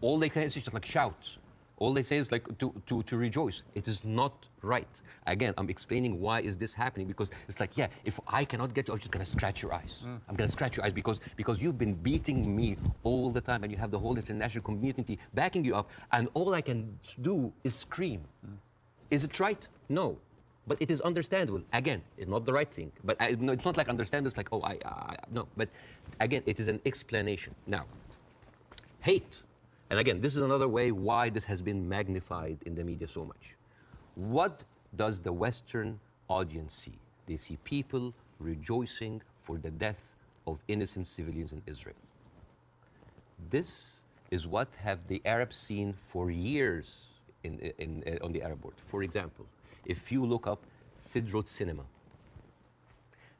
All they can is just like shout. All they say is like to rejoice. It is not right. Again, I'm explaining why is this happening, because it's like, yeah, if I cannot get you, I'm just gonna scratch your eyes. I'm gonna scratch your eyes because you've been beating me all the time, and you have the whole international community backing you up, and all I can do is scream. Is it right? No. But it is understandable. Again, it's not the right thing. But no, it's not like understand. It's like, oh, no. But again, it is an explanation. Now, hate. And again, this is another way why this has been magnified in the media so much. What does the Western audience see? They see people rejoicing for the death of innocent civilians in Israel. This is what have the Arabs seen for years on the Arab world. For example, if you look up Sidrot cinema,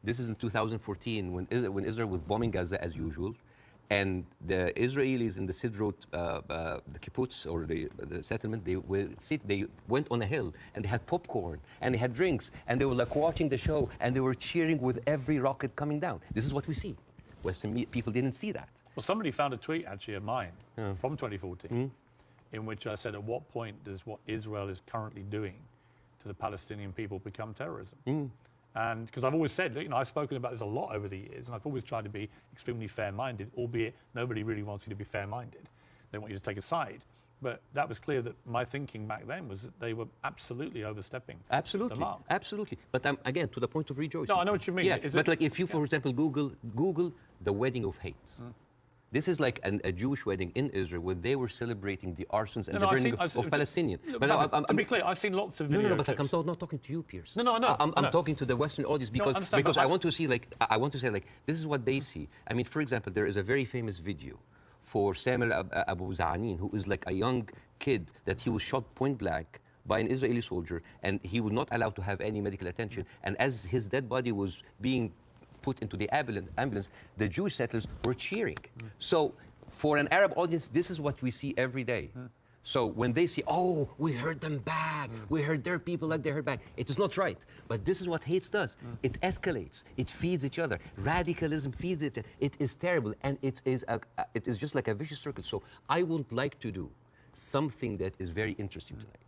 this is in 2014 when Israel was bombing Gaza as usual. And the Israelis in the Sidrot, the kibbutz or the settlement, they went on a hill and they had popcorn and they had drinks and they were like watching the show and they were cheering with every rocket coming down. This is what we see. Western people didn't see that. Well, somebody found a tweet actually of mine from 2014 in which I said, at what point does what Israel is currently doing to the Palestinian people become terrorism? And because I've always said, you know, I've spoken about this a lot over the years, and I've always tried to be extremely fair-minded, albeit nobody really wants you to be fair-minded. They want you to take a side. But that was clear that my thinking back then was that they were absolutely overstepping the mark. Absolutely. But again, to the point of rejoicing. No, I know what you mean. Yeah, but like if you, for example, Google the wedding of hate, This is like a Jewish wedding in Israel where they were celebrating the arsons and No, the no, I've burning seen- of Palestinians. Yeah, But now, Basil, to be clear, I've seen lots of no, video but clips. I'm not talking to you, Piers. No, I know. I'm talking to the Western audience because understand, but I I- want to see I want to say this is what they see. I mean, for example, there is a very famous video for Samuel Abu Za'anin, who is like a young kid that he was shot point blank by an Israeli soldier, and he was not allowed to have any medical attention. And as his dead body was being put into the ambulance, the Jewish settlers were cheering. So for an Arab audience, this is what we see every day. So when they see, oh, we heard them back, we heard their people like they heard back, it is not right. But this is what hate does. It escalates, it feeds each other. Radicalism feeds it. It is terrible, and it is just like a vicious circle. So I would like to do something that is very interesting tonight.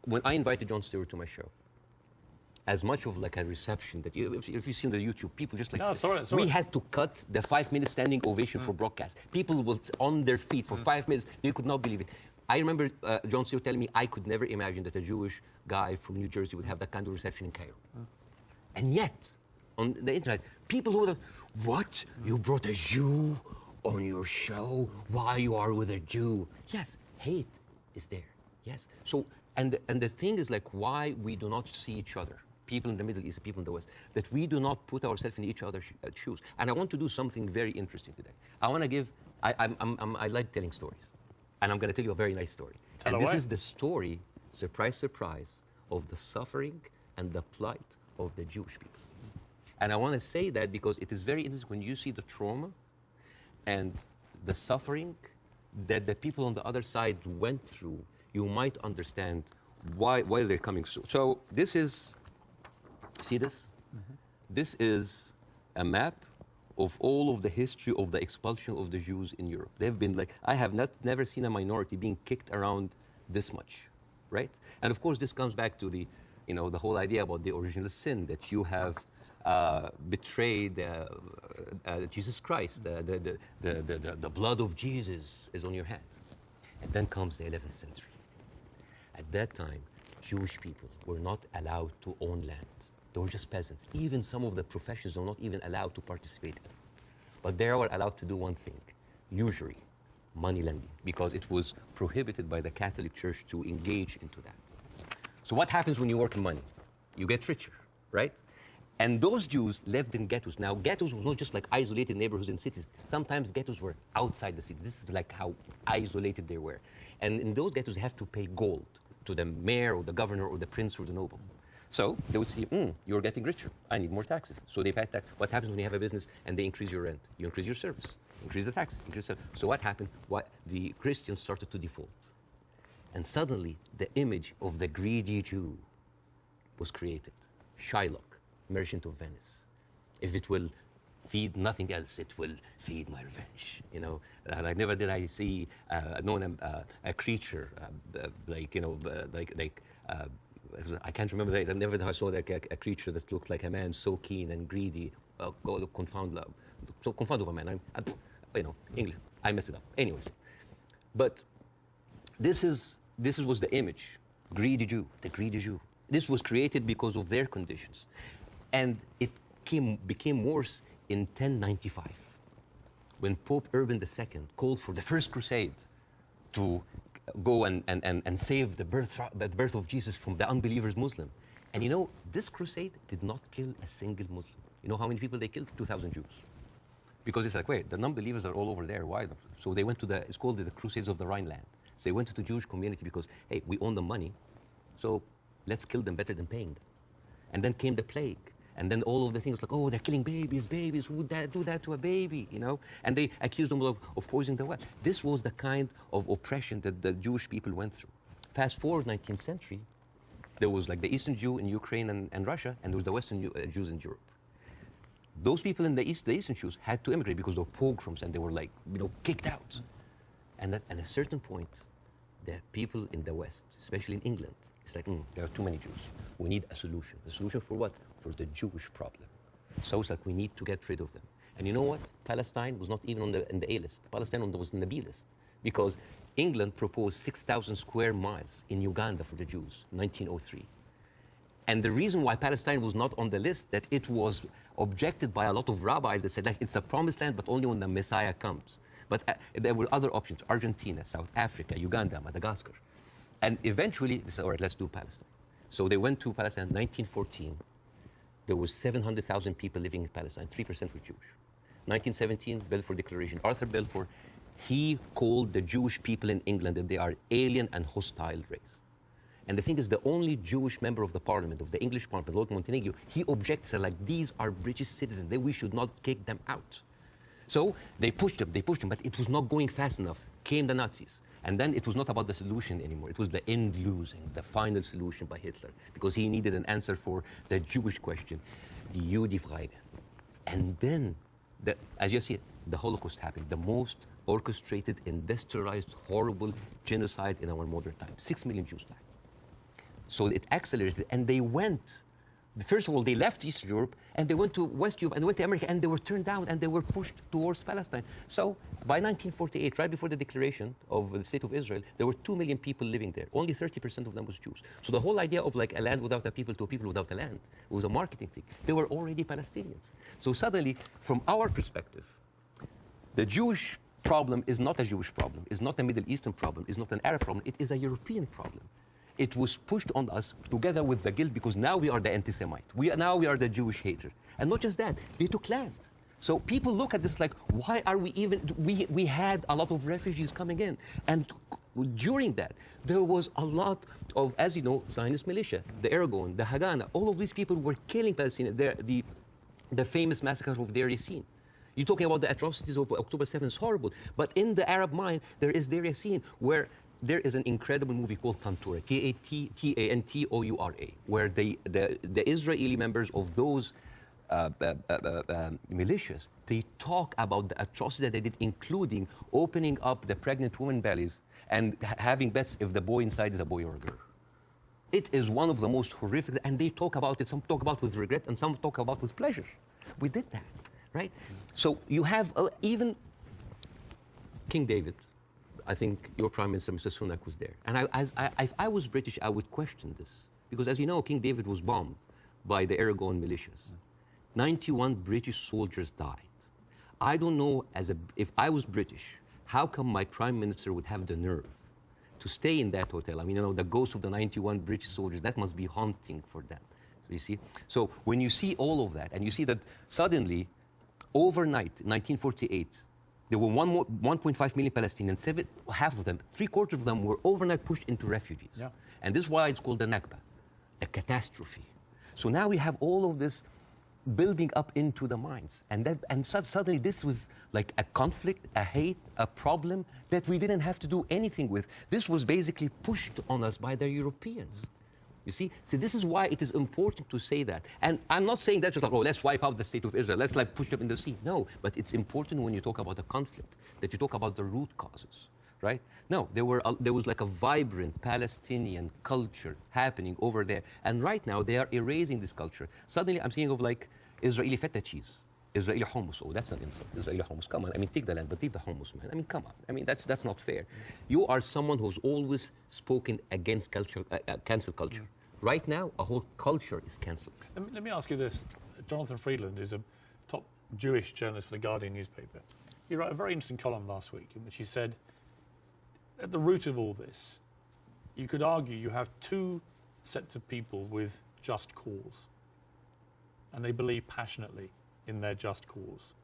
When I invited Jon Stewart to my show, as much of like a reception that if you've seen the YouTube, people just like, No, it's all right, it's all we right. had to cut the 5-minute standing ovation for broadcast. People were on their feet for 5 minutes. They could not believe it. I remember Jon Stewart telling me I could never imagine that a Jewish guy from New Jersey would have that kind of reception in Cairo. And yet, on the internet, people who were like, what? You brought a Jew on your show? Why you are with a Jew? Yes, hate is there. Yes. So, and the thing is like why we do not see each other. People in the Middle East, people in the West, that we do not put ourselves in each other's shoes. And I want to do something very interesting today. I want to give, I like telling stories. And I'm going to tell you a very nice story. Tell and away. this is the story, surprise, surprise, of the suffering and the plight of the Jewish people. And I want to say that because it is very interesting when you see the trauma and the suffering that the people on the other side went through, you might understand why they're coming. So this is, see this? This is a map of all of the history of the expulsion of the Jews in Europe. They've been like, I have never seen a minority being kicked around this much, right? And of course, this comes back to the, the whole idea about the original sin, that you have betrayed Jesus Christ. The blood of Jesus is on your hands. And then comes the 11th century. At that time, Jewish people were not allowed to own land. They were just peasants. Even some of the professions were not even allowed to participate in. But they were allowed to do one thing, usury, money lending, because it was prohibited by the Catholic Church to engage into that. So what happens when you work in money? You get richer, right? And those Jews lived in ghettos. Now, ghettos was not just like isolated neighborhoods in cities. Sometimes ghettos were outside the city. This is like how isolated they were. And in those ghettos, they have to pay gold to the mayor or the governor or the prince or the noble. So they would see, you're getting richer. I need more taxes. So they pay tax. What happens when you have a business and they increase your rent? You increase your service, increase the tax, So what happened? The Christians started to default. And suddenly, the image of the greedy Jew was created. Shylock, merchant of Venice. If it will feed nothing else, it will feed my revenge. Like never did I see a creature I can't remember that. Never did I saw a creature that looked like a man so keen and greedy. Confound of a man. English. I messed it up. Anyways, but this was the image, greedy Jew, the greedy Jew. This was created because of their conditions, and it became worse in 1095, when Pope Urban II called for the first crusade to go and save the birth of Jesus from the unbelievers Muslim. And this crusade did not kill a single Muslim. You know how many people they killed? 2,000 Jews. Because it's like, wait, the non-believers are all over there. Why? So they went to it's called the Crusades of the Rhineland. So they went to the Jewish community because, hey, we own the money, so let's kill them better than paying them. And then came the plague. And then all of the things like, oh, they're killing babies, who would do that to a baby, And they accused them of poisoning the well. This was the kind of oppression that the Jewish people went through. Fast forward 19th century, there was like the Eastern Jew in Ukraine and Russia, and there was the Western Jews in Europe. Those people in the Eastern Jews had to immigrate because of pogroms, and they were like, kicked out. And at a certain point, the people in the West, especially in England, it's like, there are too many Jews. We need a solution. A solution for what? For the Jewish problem. So it's like we need to get rid of them. And you know what? Palestine was not even in the A list. Palestine was in the B list. Because England proposed 6,000 square miles in Uganda for the Jews, 1903. And the reason why Palestine was not on the list, that it was objected by a lot of rabbis that said that it's a promised land, but only when the Messiah comes. But there were other options: Argentina, South Africa, Uganda, Madagascar. And eventually, they said, all right, let's do Palestine. So they went to Palestine in 1914. There was 700,000 people living in Palestine. 3% were Jewish. 1917, Balfour Declaration. Arthur Balfour, he called the Jewish people in England that they are alien and hostile race. And the thing is, the only Jewish member of the parliament, of the English parliament, Lord Montenegro, he objected, said, like, these are British citizens, that we should not kick them out. So they pushed them, but it was not going fast enough. Came the Nazis. And then it was not about the solution anymore. It was the end losing, the final solution by Hitler, because he needed an answer for the Jewish question, the Judefrage. And then, as you see, the Holocaust happened, the most orchestrated, industrialized, horrible genocide in our modern time. 6 million Jews died. So it accelerated, and they went. First of all, they left Eastern Europe, and they went to West Europe, and they went to America, and they were turned down, and they were pushed towards Palestine. So by 1948, right before the declaration of the State of Israel, there were 2 million people living there. Only 30% of them was Jews. So the whole idea of like a land without a people to a people without a land, it was a marketing thing. They were already Palestinians. So suddenly, from our perspective, the Jewish problem is not a Jewish problem, is not a Middle Eastern problem, is not an Arab problem, it is a European problem. It was pushed on us together with the guilt, because now we are the anti-Semite. Now we are the Jewish hater. And not just that, they took land. So people look at this like, why are we even, we had a lot of refugees coming in. And during that, there was a lot of, as you know, Zionist militia, the Aragon, the Haganah, all of these people were killing Palestinians. The famous massacre of Deir Yassin. You're talking about the atrocities of October 7th, it's horrible. But in the Arab mind, there is Deir Yassin, where there is an incredible movie called Tantoura, Tantoura, where the Israeli members of those militias, they talk about the atrocities that they did, including opening up the pregnant women's bellies and having bets if the boy inside is a boy or a girl. It is one of the most horrific, and they talk about it, some talk about with regret, and some talk about with pleasure. We did that, right? So you have even King David. I think your Prime Minister, Mr. Sunak, was there. And if I was British, I would question this. Because as you know, King David was bombed by the Aragon militias. 91 British soldiers died. I don't know, if I was British, how come my Prime Minister would have the nerve to stay in that hotel? I mean, you know, the ghost of the 91 British soldiers, that must be haunting for them. So you see? So when you see all of that, and you see that suddenly, overnight, 1948, there were 1.5 million Palestinians, half of them, 3/4 of them were overnight pushed into refugees. Yeah. And this is why it's called the Nakba, a catastrophe. So now we have all of this building up into the minds. And suddenly this was like a conflict, a hate, a problem that we didn't have to do anything with. This was basically pushed on us by the Europeans. You see? So this is why it is important to say that. And I'm not saying that just like, oh, let's wipe out the State of Israel. Let's like push them in the sea. No, but it's important when you talk about a conflict that you talk about the root causes, right? No, there was like a vibrant Palestinian culture happening over there. And right now they are erasing this culture. Suddenly I'm thinking of like Israeli feta cheese, Israeli hummus. Oh, that's not insult. Israeli hummus. Come on. I mean, take the land, but leave the hummus, man. I mean, come on. I mean, that's not fair. You are someone who's always spoken against culture, cancel culture. Right now, a whole culture is cancelled. Let me ask you this. Jonathan Friedland is a top Jewish journalist for the Guardian newspaper. He wrote a very interesting column last week in which he said, at the root of all this, you could argue you have two sets of people with just cause. And they believe passionately in their just cause.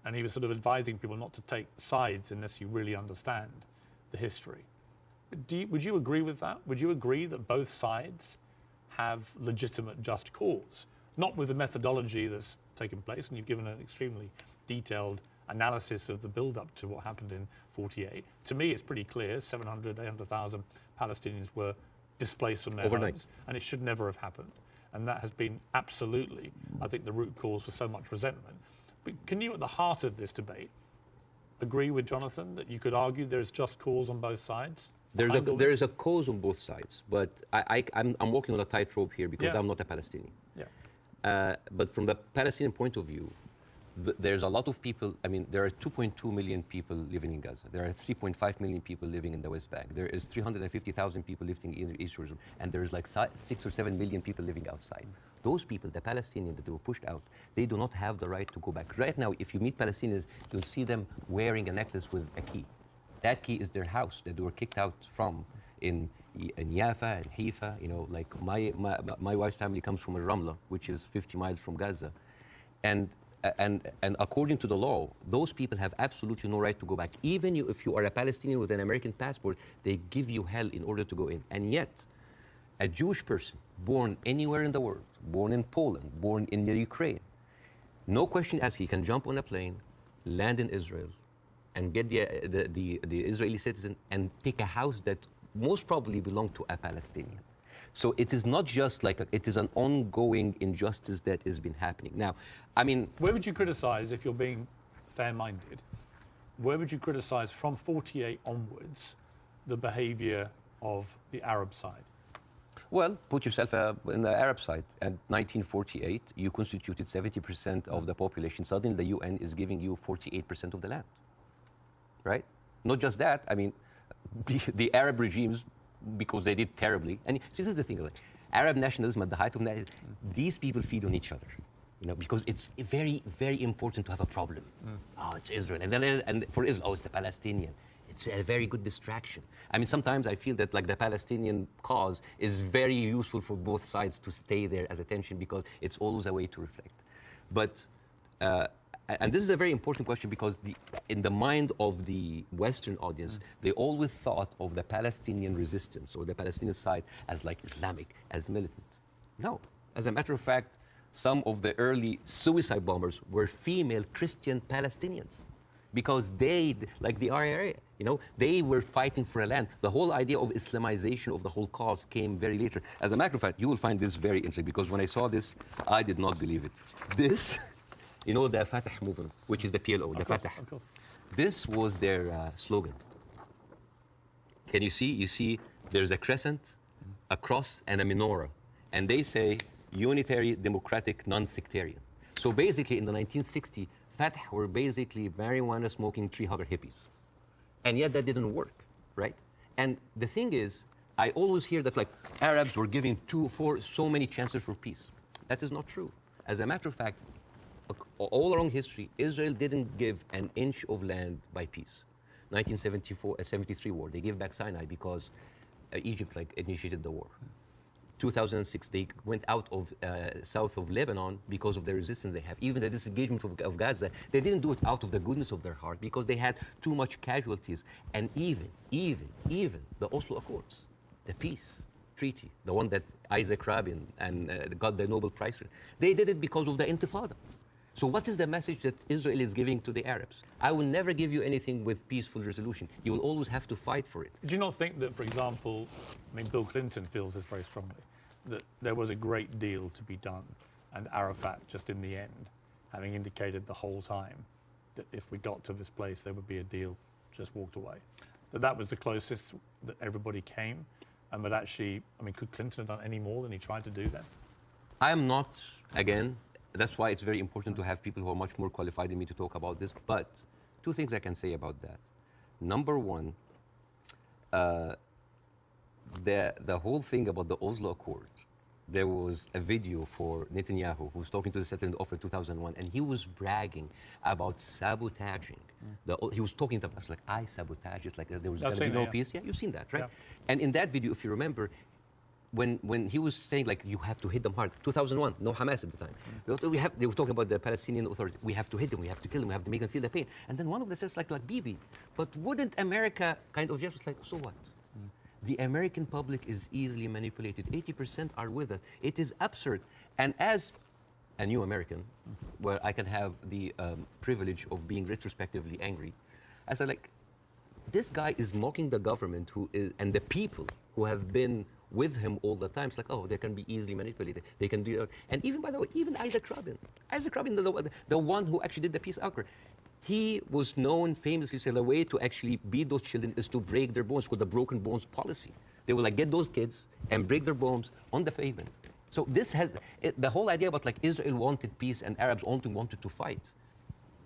And he was sort of advising people not to take sides unless you really understand the history. Would you agree with that? Would you agree that both sides have legitimate just cause? Not with the methodology that's taken place, and you've given an extremely detailed analysis of the build-up to what happened in 48. To me, it's pretty clear 700, 800,000 Palestinians were displaced from their homes, and it should never have happened. And that has been absolutely, I think, the root cause for so much resentment. But can you, at the heart of this debate, agree with Jonathan that you could argue there's just cause on both sides? There is a cause on both sides, but I'm walking on a tightrope here because I'm not a Palestinian. Yeah. But from the Palestinian point of view, there's a lot of people. I mean, there are 2.2 million people living in Gaza. There are 3.5 million people living in the West Bank. There is 350,000 people living in East Jerusalem, and there's like 6 or 7 million people living outside. Those people, the Palestinians that were pushed out, they do not have the right to go back. Right now, if you meet Palestinians, you'll see them wearing a necklace with a key. That key is their house that they were kicked out from in Yafa and Haifa. You know, like my wife's family comes from Ramla, which is 50 miles from Gaza, and according to the law, those people have absolutely no right to go back. Even if you are a Palestinian with an American passport, they give you hell in order to go in. And yet, a Jewish person born anywhere in the world, born in Poland, born in the Ukraine, no question asked, he can jump on a plane, land in Israel, and get the Israeli citizen and take a house that most probably belonged to a Palestinian. So it is not just like, it is an ongoing injustice that has been happening. Now, I mean... Where would you criticize, if you're being fair-minded, where would you criticize from 48 onwards the behavior of the Arab side? Well, put yourself in the Arab side. At 1948, you constituted 70% of the population. Suddenly, the UN is giving you 48% of the land, right? Not just that. I mean, the Arab regimes, because they did terribly. And see, this is the thing. Like, Arab nationalism at the height of that, these people feed on each other. You know, because it's very, very important to have a problem. Oh, it's Israel. And then and for Israel, oh, it's the Palestinian. It's a very good distraction. I mean, sometimes I feel that like the Palestinian cause is very useful for both sides to stay there as attention because it's always a way to reflect. But, and this is a very important question because in the mind of the Western audience, they always thought of the Palestinian resistance or the Palestinian side as like Islamic, as militant. No, as a matter of fact, some of the early suicide bombers were female Christian Palestinians. Because they, like the RIA, you know, they were fighting for a land. The whole idea of Islamization of the whole cause came very later. As a matter of fact, you will find this very interesting because when I saw this, I did not believe it. This, you know, the Fatah movement, which is the PLO, the Fatah. This was their slogan. Can you see? You see there's a crescent, a cross, and a menorah. And they say unitary, democratic, non-sectarian. So basically in the 1960s, Fatah were basically marijuana-smoking, tree-hugger hippies. And yet that didn't work, right? And the thing is, I always hear that like Arabs were giving so many chances for peace. That is not true. As a matter of fact, all along history, Israel didn't give an inch of land by peace. 1973 war, they gave back Sinai because Egypt like initiated the war. 2006, they went out of south of Lebanon because of the resistance they have. Even the disengagement of Gaza, they didn't do it out of the goodness of their heart because they had too much casualties. And even the Oslo Accords, the peace treaty, the one that Isaac Rabin and got the Nobel Prize for, they did it because of the Intifada. So what is the message that Israel is giving to the Arabs? I will never give you anything with peaceful resolution. You will always have to fight for it. Do you not think that, for example, I mean, Bill Clinton feels this very strongly, that there was a great deal to be done, and Arafat, just in the end, having indicated the whole time that if we got to this place, there would be a deal, just walked away. That was the closest that everybody came, and that actually, I mean, could Clinton have done any more than he tried to do then? I am not, again, that's why it's very important to have people who are much more qualified than me to talk about this, but two things I can say about that. Number one, the whole thing about the Oslo Accord, there was a video for Netanyahu who was talking to the settlement offer in 2001, and he was bragging about sabotaging. He was talking about, like, I sabotage, it's like there was going to be no peace. Yeah, you've seen that, right? Yeah. And in that video, if you remember, when he was saying, like, you have to hit them hard, 2001, no Hamas at the time. They were talking about the Palestinian Authority. We have to hit them, we have to kill them, we have to make them feel the pain. And then one of them says, like Bibi, but wouldn't America kind of just like, so what? The American public is easily manipulated. 80% are with us. It is absurd. And as a new American, where I can have the privilege of being retrospectively angry, I said, like, this guy is mocking the government and the people who have been with him all the time. It's like, oh, they can be easily manipulated. They can do it. And even, by the way, even Isaac Rabin, the one who actually did the peace accord, he was known famously, say, the way to actually beat those children is to break their bones with the broken bones policy. They will like get those kids and break their bones on the pavement. So this has, the whole idea about like Israel wanted peace and Arabs only wanted to fight.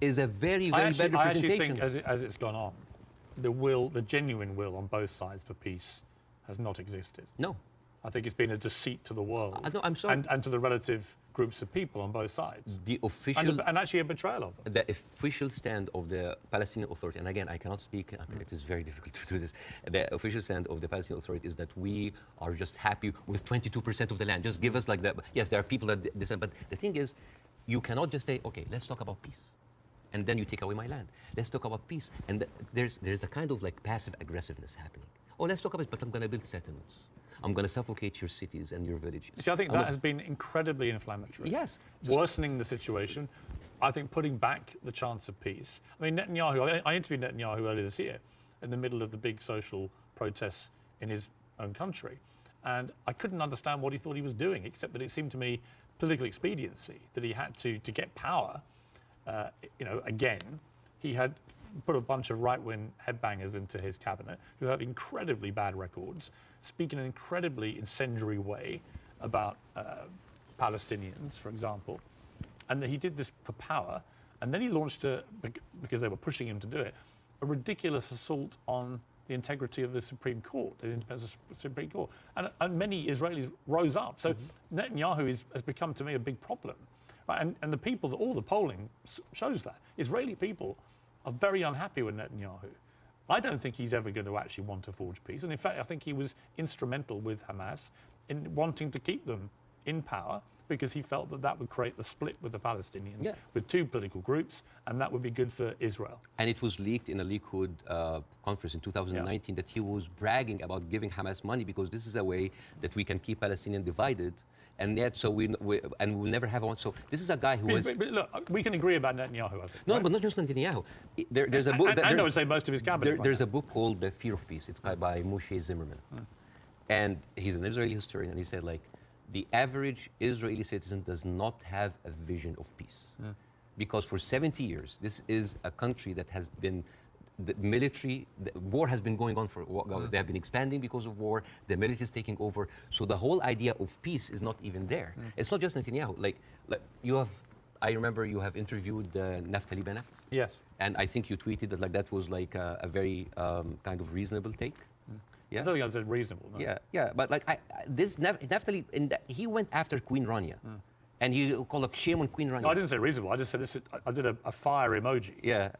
is a very, I very actually, bad I actually representation. think as it's gone on, the genuine will on both sides for peace has not existed. No. I think it's been a deceit to the world. No, I'm sorry. And to the relative groups of people on both sides. The official... And actually a betrayal of them. The official stand of the Palestinian Authority, and again, I cannot speak, it is very difficult to do this. The official stand of the Palestinian Authority is that we are just happy with 22% of the land. Just give us like that. Yes, there are people that dissent, but the thing is, you cannot just say, okay, let's talk about peace. And then you take away my land. Let's talk about peace. And there's a kind of like passive aggressiveness happening. Oh, let's talk about it, but I'm going to build settlements. I'm going to suffocate your cities and your villages. See, I think that has been incredibly inflammatory. Yes. Worsening the situation. I think putting back the chance of peace. I mean, Netanyahu, I interviewed Netanyahu earlier this year in the middle of the big social protests in his own country. And I couldn't understand what he thought he was doing, except that it seemed to me political expediency, that he had to get power, again, he had put a bunch of right-wing headbangers into his cabinet who have incredibly bad records, speak in an incredibly incendiary way about Palestinians, for example. And he did this for power. And then he launched, because they were pushing him to do it, a ridiculous assault on the integrity of the Supreme Court, the independence of the Supreme Court. And many Israelis rose up. So Netanyahu has become, to me, a big problem. Right? And the people, all the polling shows that. Israeli people are very unhappy with Netanyahu. I don't think he's ever going to actually want to forge peace. And in fact, I think he was instrumental with Hamas in wanting to keep them in power because he felt that that would create the split with the Palestinians, with two political groups, and that would be good for Israel. And it was leaked in a Likud conference in 2019 that he was bragging about giving Hamas money because this is a way that we can keep Palestinians divided. And yet, so we'll never have one. So this is a guy who was... But look, we can agree about Netanyahu, I think. No, right? but not just Netanyahu. There's a book... And I would say most of his cabinet. There's a book called The Fear of Peace. It's by Moshe Zimmerman. And he's an Israeli historian, and he said, like, the average Israeli citizen does not have a vision of peace. Because for 70 years, this is a country that has been... The military, the war has been going on for, they have been expanding because of war, the military is taking over, so the whole idea of peace is not even there. It's not just Netanyahu, like you have, I remember you have interviewed Naftali Bennett. Yes. And I think you tweeted that like that was like a very kind of reasonable take. Yeah? I don't think that's reasonable. No. Yeah, but like this Naftali, he went after Queen Rania. And you call up shame on Queen Rania. No, I didn't say reasonable. I just said this. I did a fire emoji. Yeah.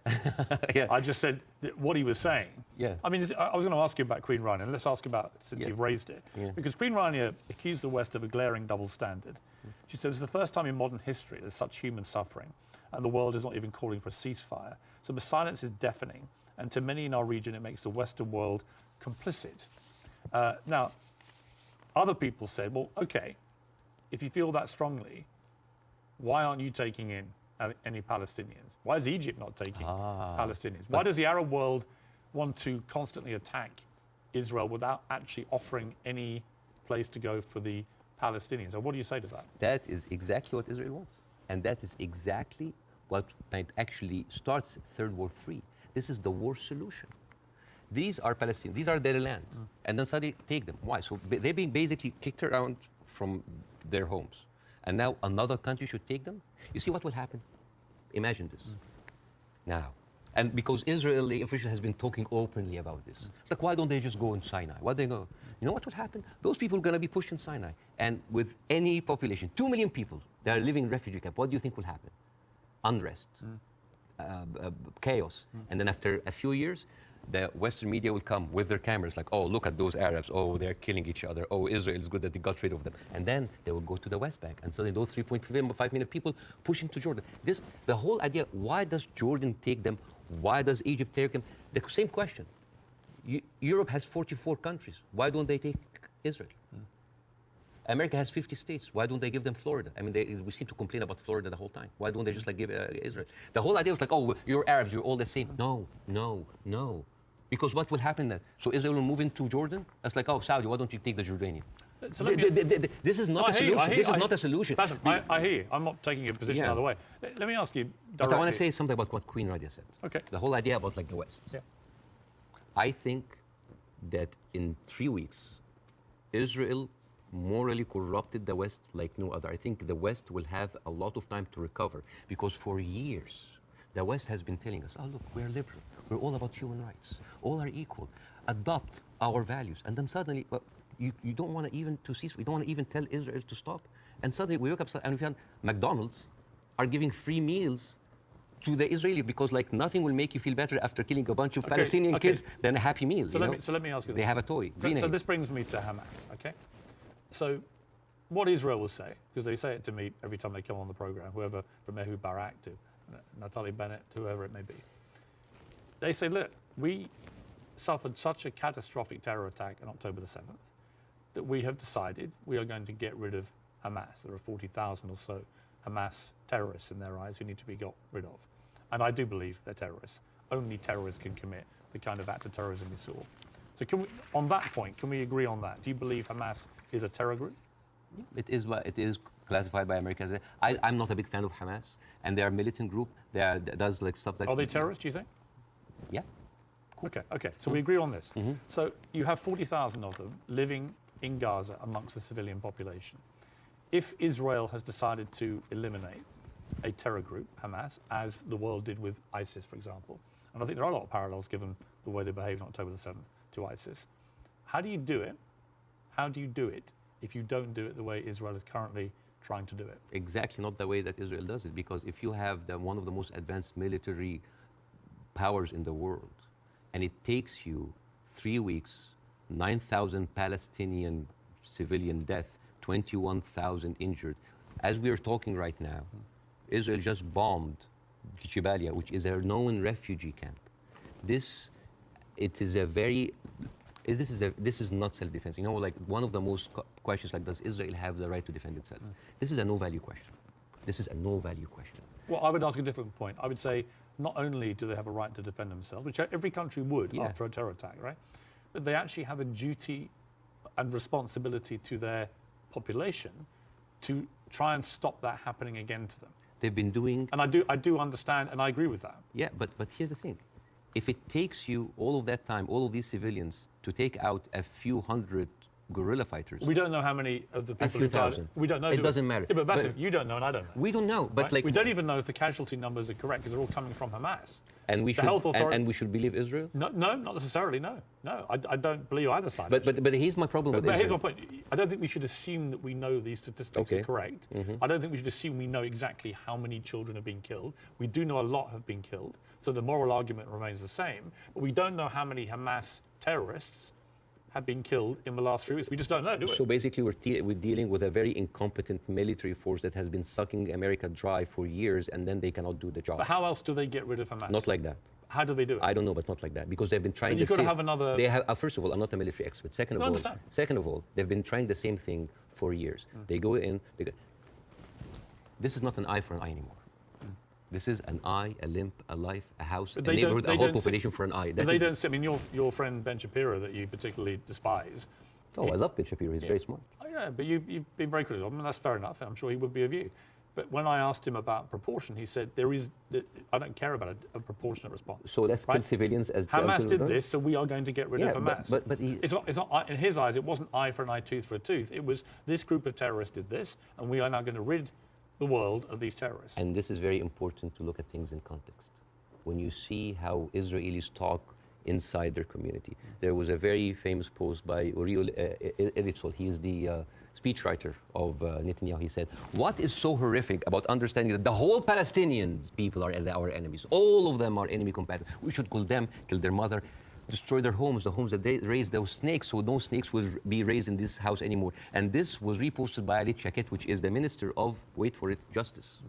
I just said what he was saying. Yeah. I mean, I was going to ask you about Queen Rania, and let's ask about since you've raised it, because Queen Rania accused the West of a glaring double standard. She said it's the first time in modern history there's such human suffering, and the world is not even calling for a ceasefire. So the silence is deafening, and to many in our region, it makes the Western world complicit. Now, other people said, well, okay, if you feel that strongly, why aren't you taking in any Palestinians? Why is Egypt not taking Palestinians? Why does the Arab world want to constantly attack Israel without actually offering any place to go for the Palestinians? So what do you say to that? That is exactly what Israel wants. And that is exactly what actually starts Third War III. This is the war solution. These are Palestinians. These are their lands. And then suddenly take them. Why? So they've been basically kicked around from their homes. And now another country should take them? You see what will happen? Imagine this. Now, and because Israeli official has been talking openly about this. It's like, why don't they just go in Sinai? Why they go? You know what would happen? Those people are going to be pushed in Sinai. And with any population, 2 million people that are living in refugee camp, what do you think will happen? Unrest, chaos. And then after a few years, the Western media will come with their cameras like, oh, look at those Arabs. Oh, they're killing each other. Oh, Israel is good that they got rid of them. And then they will go to the West Bank. And suddenly those 3.5 million people pushing to Jordan. The whole idea, why does Jordan take them? Why does Egypt take them? The same question. Europe has 44 countries. Why don't they take Israel? America has 50 states. Why don't they give them Florida? I mean, we seem to complain about Florida the whole time. Why don't they just like give Israel? The whole idea was like, oh, you're Arabs, you're all the same. No. Because what will happen then? So Israel will move into Jordan? That's like, oh, Saudi, why don't you take the Jordanian? So this is not a solution. This is not a solution. Bاسm, I hear you. I'm not taking a position either way. Let me ask you directly. But I want to say something about what Queen Rania said. Okay. The whole idea about like the West. Yeah. I think that in 3 weeks, Israel morally corrupted the West like no other. I think the West will have a lot of time to recover because for years, The West has been telling us, oh, look, we're liberal. We're all about human rights. All are equal. Adopt our values. And then suddenly, well, you don't want to even to cease. We don't want to even tell Israel to stop. And suddenly we woke up and we found McDonald's are giving free meals to the Israeli because like nothing will make you feel better after killing a bunch of Palestinian kids than a Happy Meal. So, let me ask you this. They have a toy. So this brings me to Hamas, okay? So what Israel will say, because they say it to me every time they come on the program, whoever, from Ehud Barak to Naftali Bennett, whoever it may be, they say, look, we suffered such a catastrophic terror attack on October the 7th that we have decided we are going to get rid of Hamas. There are 40,000 or so Hamas terrorists in their eyes who need to be got rid of. And I do believe they're terrorists. Only terrorists can commit the kind of act of terrorism we saw. So can we, on that point, can we agree on that? Do you believe Hamas is a terror group? It is classified by America as I'm not a big fan of Hamas, and they are a militant group. That does like stuff that... Are they terrorists, do you think? Yeah. Cool. Okay. So we agree on this. So you have 40,000 of them living in Gaza amongst the civilian population. If Israel has decided to eliminate a terror group, Hamas, as the world did with ISIS, for example, and I think there are a lot of parallels given the way they behaved on October the 7th to ISIS, how do you do it? How do you do it if you don't do it the way Israel is currently trying to do it? Exactly not the way that Israel does it, because if you have one of the most advanced military powers in the world, and it takes you 3 weeks, 9,000 Palestinian civilian death, 21,000 injured. As we are talking right now, Israel just bombed Jabalia, which is a known refugee camp. This is not self-defense. You know, like one of the most questions, like, does Israel have the right to defend itself? This is a no-value question. This is a no-value question. Well, I would ask a different point. I would say not only do they have a right to defend themselves, which every country would after a terror attack, right? But they actually have a duty and responsibility to their population to try and stop that happening again to them. They've been doing... And I do understand, and I agree with that. Yeah, but here's the thing. If it takes you all of that time, all of these civilians, to take out a few hundred guerrilla fighters... We don't know how many of the people who died. We don't know. It doesn't matter. Yeah, but Bاسم, you don't know and I don't know. We don't know, but like... We don't even know if the casualty numbers are correct because they're all coming from Hamas. And we should believe Israel? No, not necessarily, no. No, I don't believe either side. But here's my problem with Israel. Here's my point. I don't think we should assume that we know these statistics are correct. I don't think we should assume we know exactly how many children have been killed. We do know a lot have been killed, so the moral argument remains the same. But we don't know how many Hamas terrorists have been killed in the last 3 weeks. We just don't know, do we? So basically we're dealing with a very incompetent military force that has been sucking America dry for years, and then they cannot do the job. But how else do they get rid of Hamas? Not like that. How do they do it? I don't know, but not like that, because they've been trying. But you've got to have another. They have. First of all, I'm not a military expert. Second of all, they've been trying the same thing for years. They go in. This is not an eye for an eye anymore. This is an eye, a limb, a life, a house, a neighborhood, a whole population for an eye. They don't. I mean, your friend Ben Shapiro, that you particularly despise. Oh, I love Ben Shapiro. He's very smart. Oh, yeah, but you've been very critical. I mean, that's fair enough. I'm sure he would be of you. But when I asked him about proportion, he said, I don't care about a proportionate response. So let's kill civilians as... Hamas did this, so we are going to get rid of Hamas. But it's not, in his eyes, it wasn't eye for an eye, tooth for a tooth. It was this group of terrorists did this, and we are now going to rid the world of these terrorists. And this is very important to look at things in context. When you see how Israelis talk inside their community. There was a very famous post by Uriel Elitzol. He is the speechwriter of Netanyahu. He said, what is so horrific about understanding that the whole Palestinian people are our enemies? All of them are enemy combatants. We should kill them, kill their mother, destroy their homes, the homes that they raised those snakes, so no snakes will be raised in this house anymore. And this was reposted by Ali Chaket, which is the Minister of, wait for it, Justice.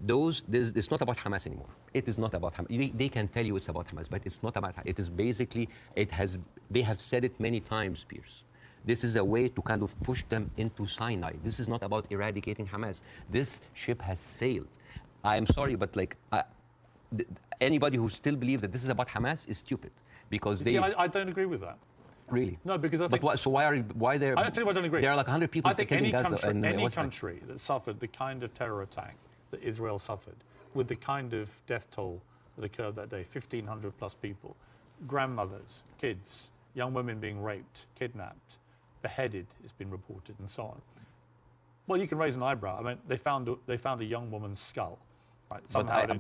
It's not about Hamas anymore. It is not about Hamas. They can tell you it's about Hamas, but it's not about Hamas. It is basically, they have said it many times, Beirs. This is a way to kind of push them into Sinai. This is not about eradicating Hamas. This ship has sailed. I'm sorry, but like, anybody who still believes that this is about Hamas is stupid, because they... I don't agree with that. Really? No, because I think... But why there... I'll tell you why I don't agree. There are like 100 people... I think any country that suffered the kind of terror attack that Israel suffered, with the kind of death toll that occurred that day, 1,500 plus people, grandmothers, kids, young women being raped, kidnapped, beheaded, it's been reported, and so on. Well, you can raise an eyebrow. I mean, they found a young woman's skull Right? Somehow it had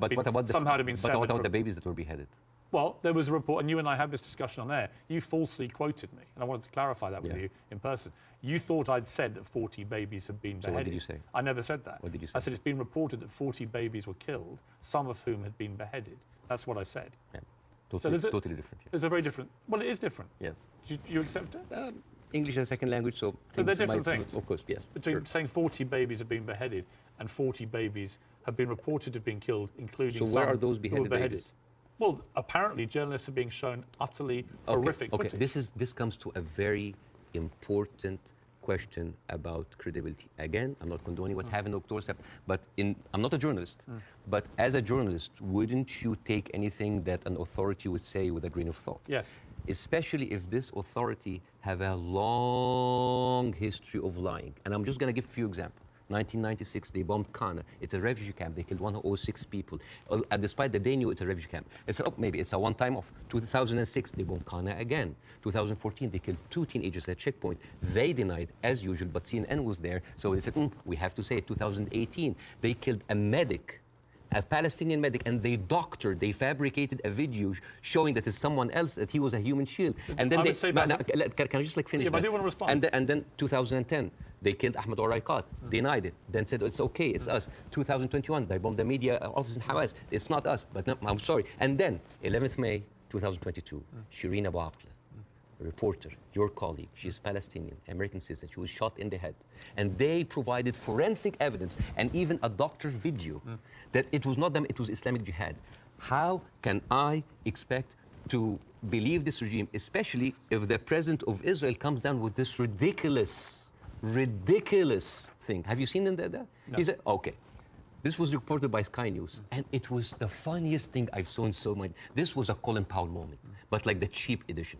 been severed. What about the babies that were beheaded? Well, there was a report, and you and I had this discussion on air. You falsely quoted me, and I wanted to clarify that with you in person. You thought I'd said that 40 babies had been beheaded. So what did you say? I never said that. What did you say? I said it's been reported that 40 babies were killed, some of whom had been beheaded. That's what I said. Yeah. Totally, totally different. Yeah. There's a very different... Well, it is different. Yes. Do you accept it? English as a second language, so they're different things. Of course, yes. Between saying 40 babies have been beheaded and 40 babies have been reported to have been killed, including some where are those who were beheaded babies? Well, apparently journalists are being shown utterly horrific footage. This comes to a very important question about credibility. Again, I'm not condoning what happened in October, but I'm not a journalist. But as a journalist, wouldn't you take anything that an authority would say with a grain of thought? Yes. Especially if this authority have a long history of lying. And I'm just going to give a few examples. 1996, they bombed Kana. It's a refugee camp. They killed 106 people. Despite that they knew it's a refugee camp. They said, oh, maybe it's a one-time off. 2006, they bombed Kana again. 2014, they killed 2 teenagers at checkpoint. They denied, as usual, but CNN was there. So they said, we have to say it. 2018, they killed a medic, a Palestinian medic, and they fabricated a video showing that it's someone else, that he was a human shield. And then can I just finish that? But I do want to respond. And then 2010, they killed Ahmed Oraikat, denied it, then said it's okay, it's us. 2021, they bombed the media office in Hamas, it's not us, but no, I'm sorry. And then 11th May 2022, Shireen Abu Akleh, a reporter, your colleague, she's Palestinian, American citizen, she was shot in the head. And they provided forensic evidence and even a doctor's video that it was not them, it was Islamic Jihad. How can I expect to believe this regime, especially if the president of Israel comes down with this ridiculous thing? Have you seen that? No. He said, okay. This was reported by Sky News, and it was the funniest thing I've seen so much. This was a Colin Powell moment, but like the cheap edition.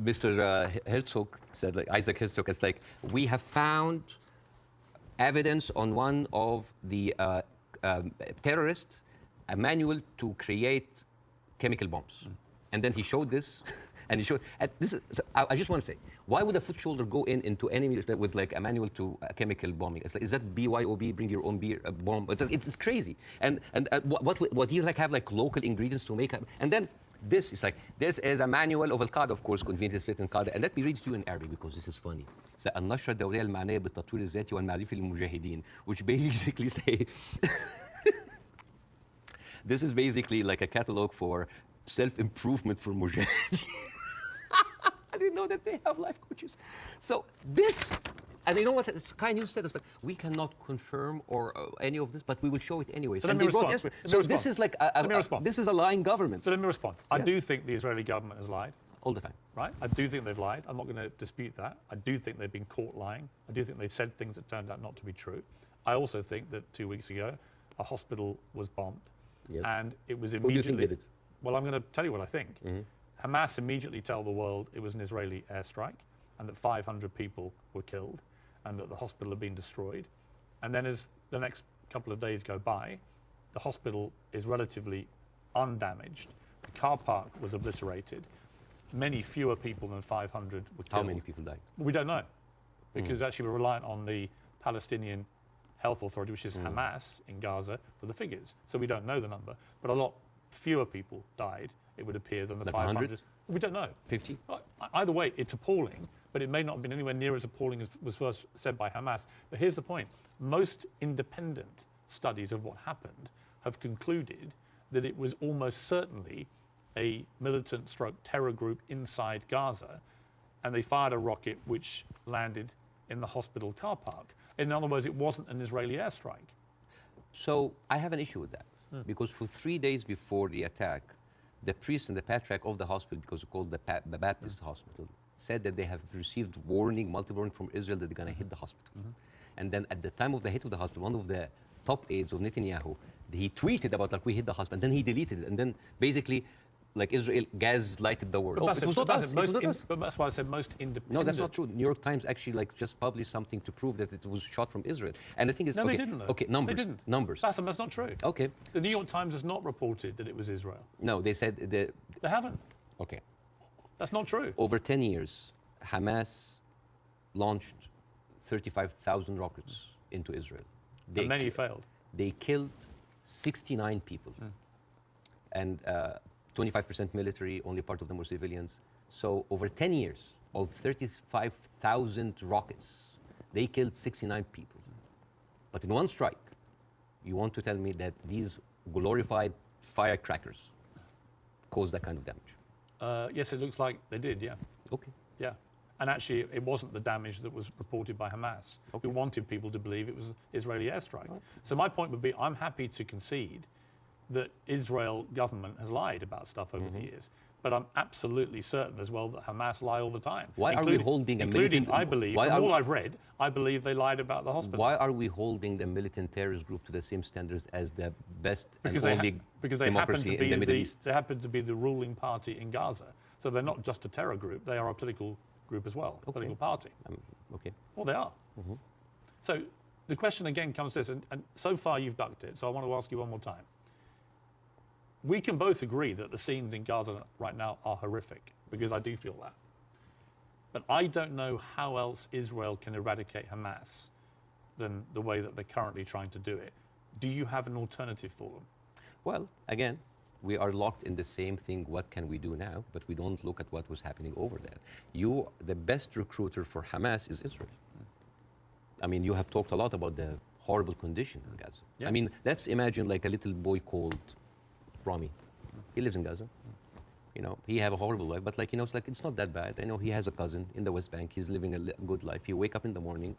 Mr. Herzog said, like Isaac Herzog, it's like, we have found evidence on one of the terrorists, a manual to create chemical bombs. And then he showed this, and he showed, and this is, so I just want to say, why would a foot soldier go into enemy with like a manual to chemical bombing? It's like, is that BYOB, bring your own beer, bomb? It's crazy. And what you like have like local ingredients to make, and then this is like, this is a manual of Al-Qaeda, of course, conveniently written in Qaeda. And let me read it to you in Arabic because this is funny. It's النشره الدورية المعنية بالتطوير الذاتي والمعرفي للمجاهدين, which basically say, this is basically like a catalog for self-improvement for mujahideen. I didn't know that they have life coaches. So this, and you know what Sky News said? It's like, we cannot confirm or any of this, but we will show it anyways. So let me respond. So this is like this is a lying government. So let me respond. Yes. I do think the Israeli government has lied. All the time. Right? I do think they've lied. I'm not going to dispute that. I do think they've been caught lying. I do think they've said things that turned out not to be true. I also think that 2 weeks ago, a hospital was bombed. Yes. And it was Who immediately... do you think did it? Well, I'm going to tell you what I think. Hamas immediately tell the world it was an Israeli airstrike and that 500 people were killed and that the hospital had been destroyed. And then as the next couple of days go by, the hospital is relatively undamaged. The car park was obliterated. Many fewer people than 500 were killed. How many people died? We don't know, because actually we're reliant on the Palestinian Health Authority, which is Hamas in Gaza, for the figures. So we don't know the number, but a lot fewer people died, it would appear, than the like 500. 100? We don't know. 50? Either way, it's appalling, but it may not have been anywhere near as appalling as was first said by Hamas. But here's the point. Most independent studies of what happened have concluded that it was almost certainly a militant stroke terror group inside Gaza, and they fired a rocket which landed in the hospital car park. In other words, it wasn't an Israeli airstrike. So I have an issue with that, because for 3 days before the attack, the priest and the patriarch of the hospital, because it's called the Baptist hospital, said that they have received multiple warning from Israel that they're going to hit the hospital. And then at the time of the hit of the hospital, one of the top aides of Netanyahu, he tweeted about like we hit the hospital, and then he deleted it, and then basically like Israel gaslighted the world. But, but that's why I said most independent. No, that's not true. New York Times actually like just published something to prove that it was shot from Israel. And the thing is, no, okay, they didn't. Though. Okay, numbers. They didn't. Numbers. That's not true. Okay. The New York Times has not reported that it was Israel. No, they said that. They haven't. Okay. That's not true. Over 10 years, Hamas launched 35,000 rockets into Israel. And many failed. they killed 69 people. And 25% military, only part of them were civilians. So over 10 years of 35,000 rockets, they killed 69 people. But in one strike, you want to tell me that these glorified firecrackers caused that kind of damage? Yes, it looks like they did, yeah. Okay. Yeah. And actually, it wasn't the damage that was reported by Hamas, who wanted people to believe it was Israeli airstrike. Right. So my point would be, I'm happy to concede that Israel government has lied about stuff over the years. But I'm absolutely certain as well that Hamas lie all the time. Why are we holding a militant... I believe, from all I've read, I believe they lied about the hospital. Why are we holding the militant terrorist group to the same standards as the best and only democracy in the Middle East? They happen to be the ruling party in Gaza. So they're not just a terror group, they are a political group as well, a political party. Okay. Well, they are. So the question again comes to this, and so far you've ducked it, so I want to ask you one more time. We can both agree that the scenes in Gaza right now are horrific, because I do feel that. But I don't know how else Israel can eradicate Hamas than the way that they're currently trying to do it. Do you have an alternative for them? Well, again, we are locked in the same thing, what can we do now? But we don't look at what was happening over there. The best recruiter for Hamas is Israel. I mean, you have talked a lot about the horrible condition in Gaza. Yeah. I mean, let's imagine like a little boy called Rami. He lives in Gaza. You know, he have a horrible life, but like, you know, it's not that bad. I know he has a cousin in the West Bank. He's living a good life. He wake up in the morning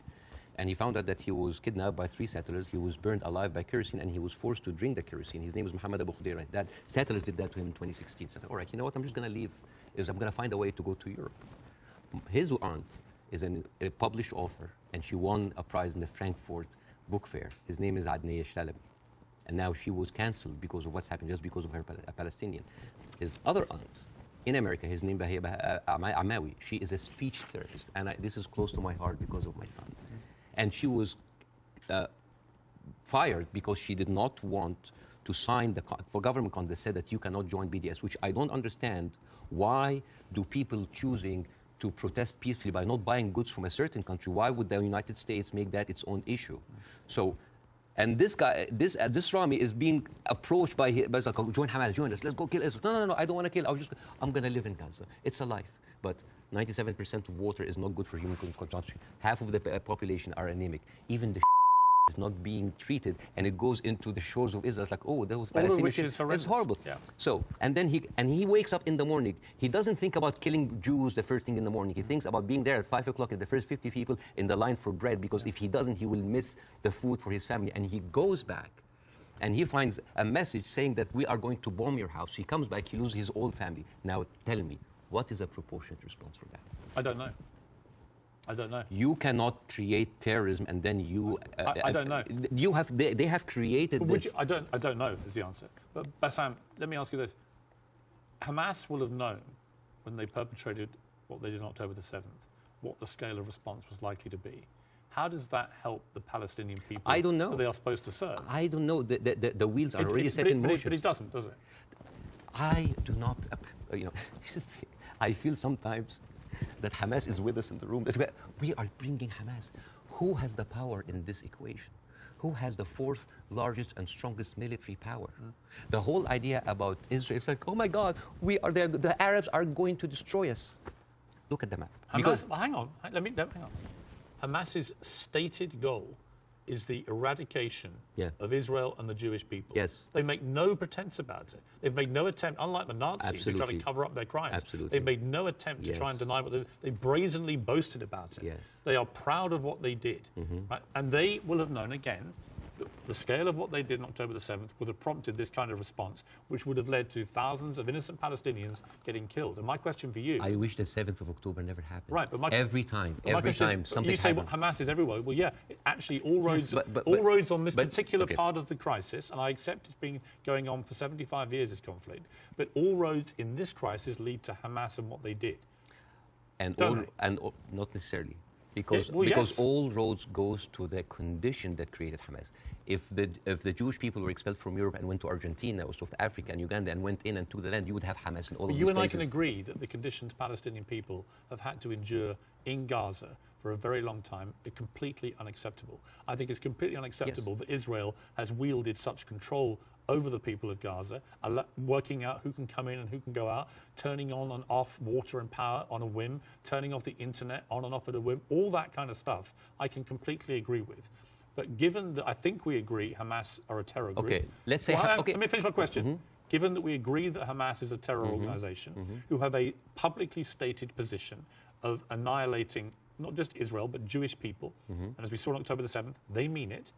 and he found out that he was kidnapped by 3 settlers. He was burned alive by kerosene and he was forced to drink the kerosene. His name is Muhammad Abu Khudaira. That settlers did that to him in 2016. So, all right, you know what? I'm just going to leave. I'm going to find a way to go to Europe. His aunt is a published author and she won a prize in the Frankfurt Book Fair. His name is Adnaya Shalabi. And now she was cancelled because of what's happened, just because of her a Palestinian. His other aunt in America, his name is Amawi. She is a speech therapist, and this is close to my heart because of my son. And she was fired because she did not want to sign for government contract that said that you cannot join BDS, which I don't understand. Why do people choosing to protest peacefully by not buying goods from a certain country? Why would the United States make that its own issue? So. And this guy, this Rami is being approached by like, oh, join Hamas, join us, let's go kill Israel. No, I don't want to kill. I'm going to live in Gaza. It's a life. But 97% of water is not good for human consumption. Half of the population are anemic. Even the is not being treated, and it goes into the shores of Israel. It's like, oh, those Palestinians. It's horrible. Yeah. So, and then he wakes up in the morning. He doesn't think about killing Jews the first thing in the morning. He thinks about being there at 5 o'clock and the first 50 people in the line for bread, because if he doesn't, he will miss the food for his family. And he goes back, and he finds a message saying that we are going to bomb your house. He comes back, he loses his whole family. Now, tell me, what is a proportionate response for that? I don't know. I don't know. You cannot create terrorism and then you... I don't know. They have created this. I don't know is the answer. But Bassam, let me ask you this. Hamas will have known when they perpetrated what they did on October the 7th, what the scale of response was likely to be. How does that help the Palestinian people I don't know. that they are supposed to serve? I don't know. The wheels are already set in motion. But it doesn't, does it? I do not, you know, I feel sometimes that Hamas is with us in the room, that we are bringing Hamas. Who has the power in this equation? Who has the 4th largest and strongest military power? The whole idea about Israel, it's like, oh my God, the Arabs are going to destroy us. Look at the map. Hamas, hang on, hang on. Hamas's stated goal is the eradication of Israel and the Jewish people. Yes. They make no pretense about it. They've made no attempt, unlike the Nazis who try to cover up their crimes. Absolutely. They've made no attempt to try and deny what they brazenly boasted about it. Yes. They are proud of what they did. Right? And they will have known, again, the scale of what they did on October the 7th would have prompted this kind of response, which would have led to thousands of innocent Palestinians getting killed. And my question for you... I wish the 7th of October never happened. Right, but every time something happens. You say Hamas is everywhere. Well, yeah, actually all roads, roads on this particular part of the crisis, and I accept it's been going on for 75 years, this conflict, but all roads in this crisis lead to Hamas and what they did. And not necessarily. Because all roads goes to the condition that created Hamas. If the Jewish people were expelled from Europe and went to Argentina or South Africa and Uganda and went in and took the land, you would have Hamas in all of these places. You and I can agree that the conditions Palestinian people have had to endure in Gaza for a very long time completely unacceptable. I think it's completely unacceptable that Israel has wielded such control over the people of Gaza, working out who can come in and who can go out, turning on and off water and power on a whim, turning off the internet on and off at a whim, all that kind of stuff I can completely agree with. But given that I think we agree Hamas are a terror group. Okay, let's say... Let me finish my question. Given that we agree that Hamas is a terror organization who have a publicly stated position of annihilating not just Israel, but Jewish people, and as we saw on October the 7th, they mean it.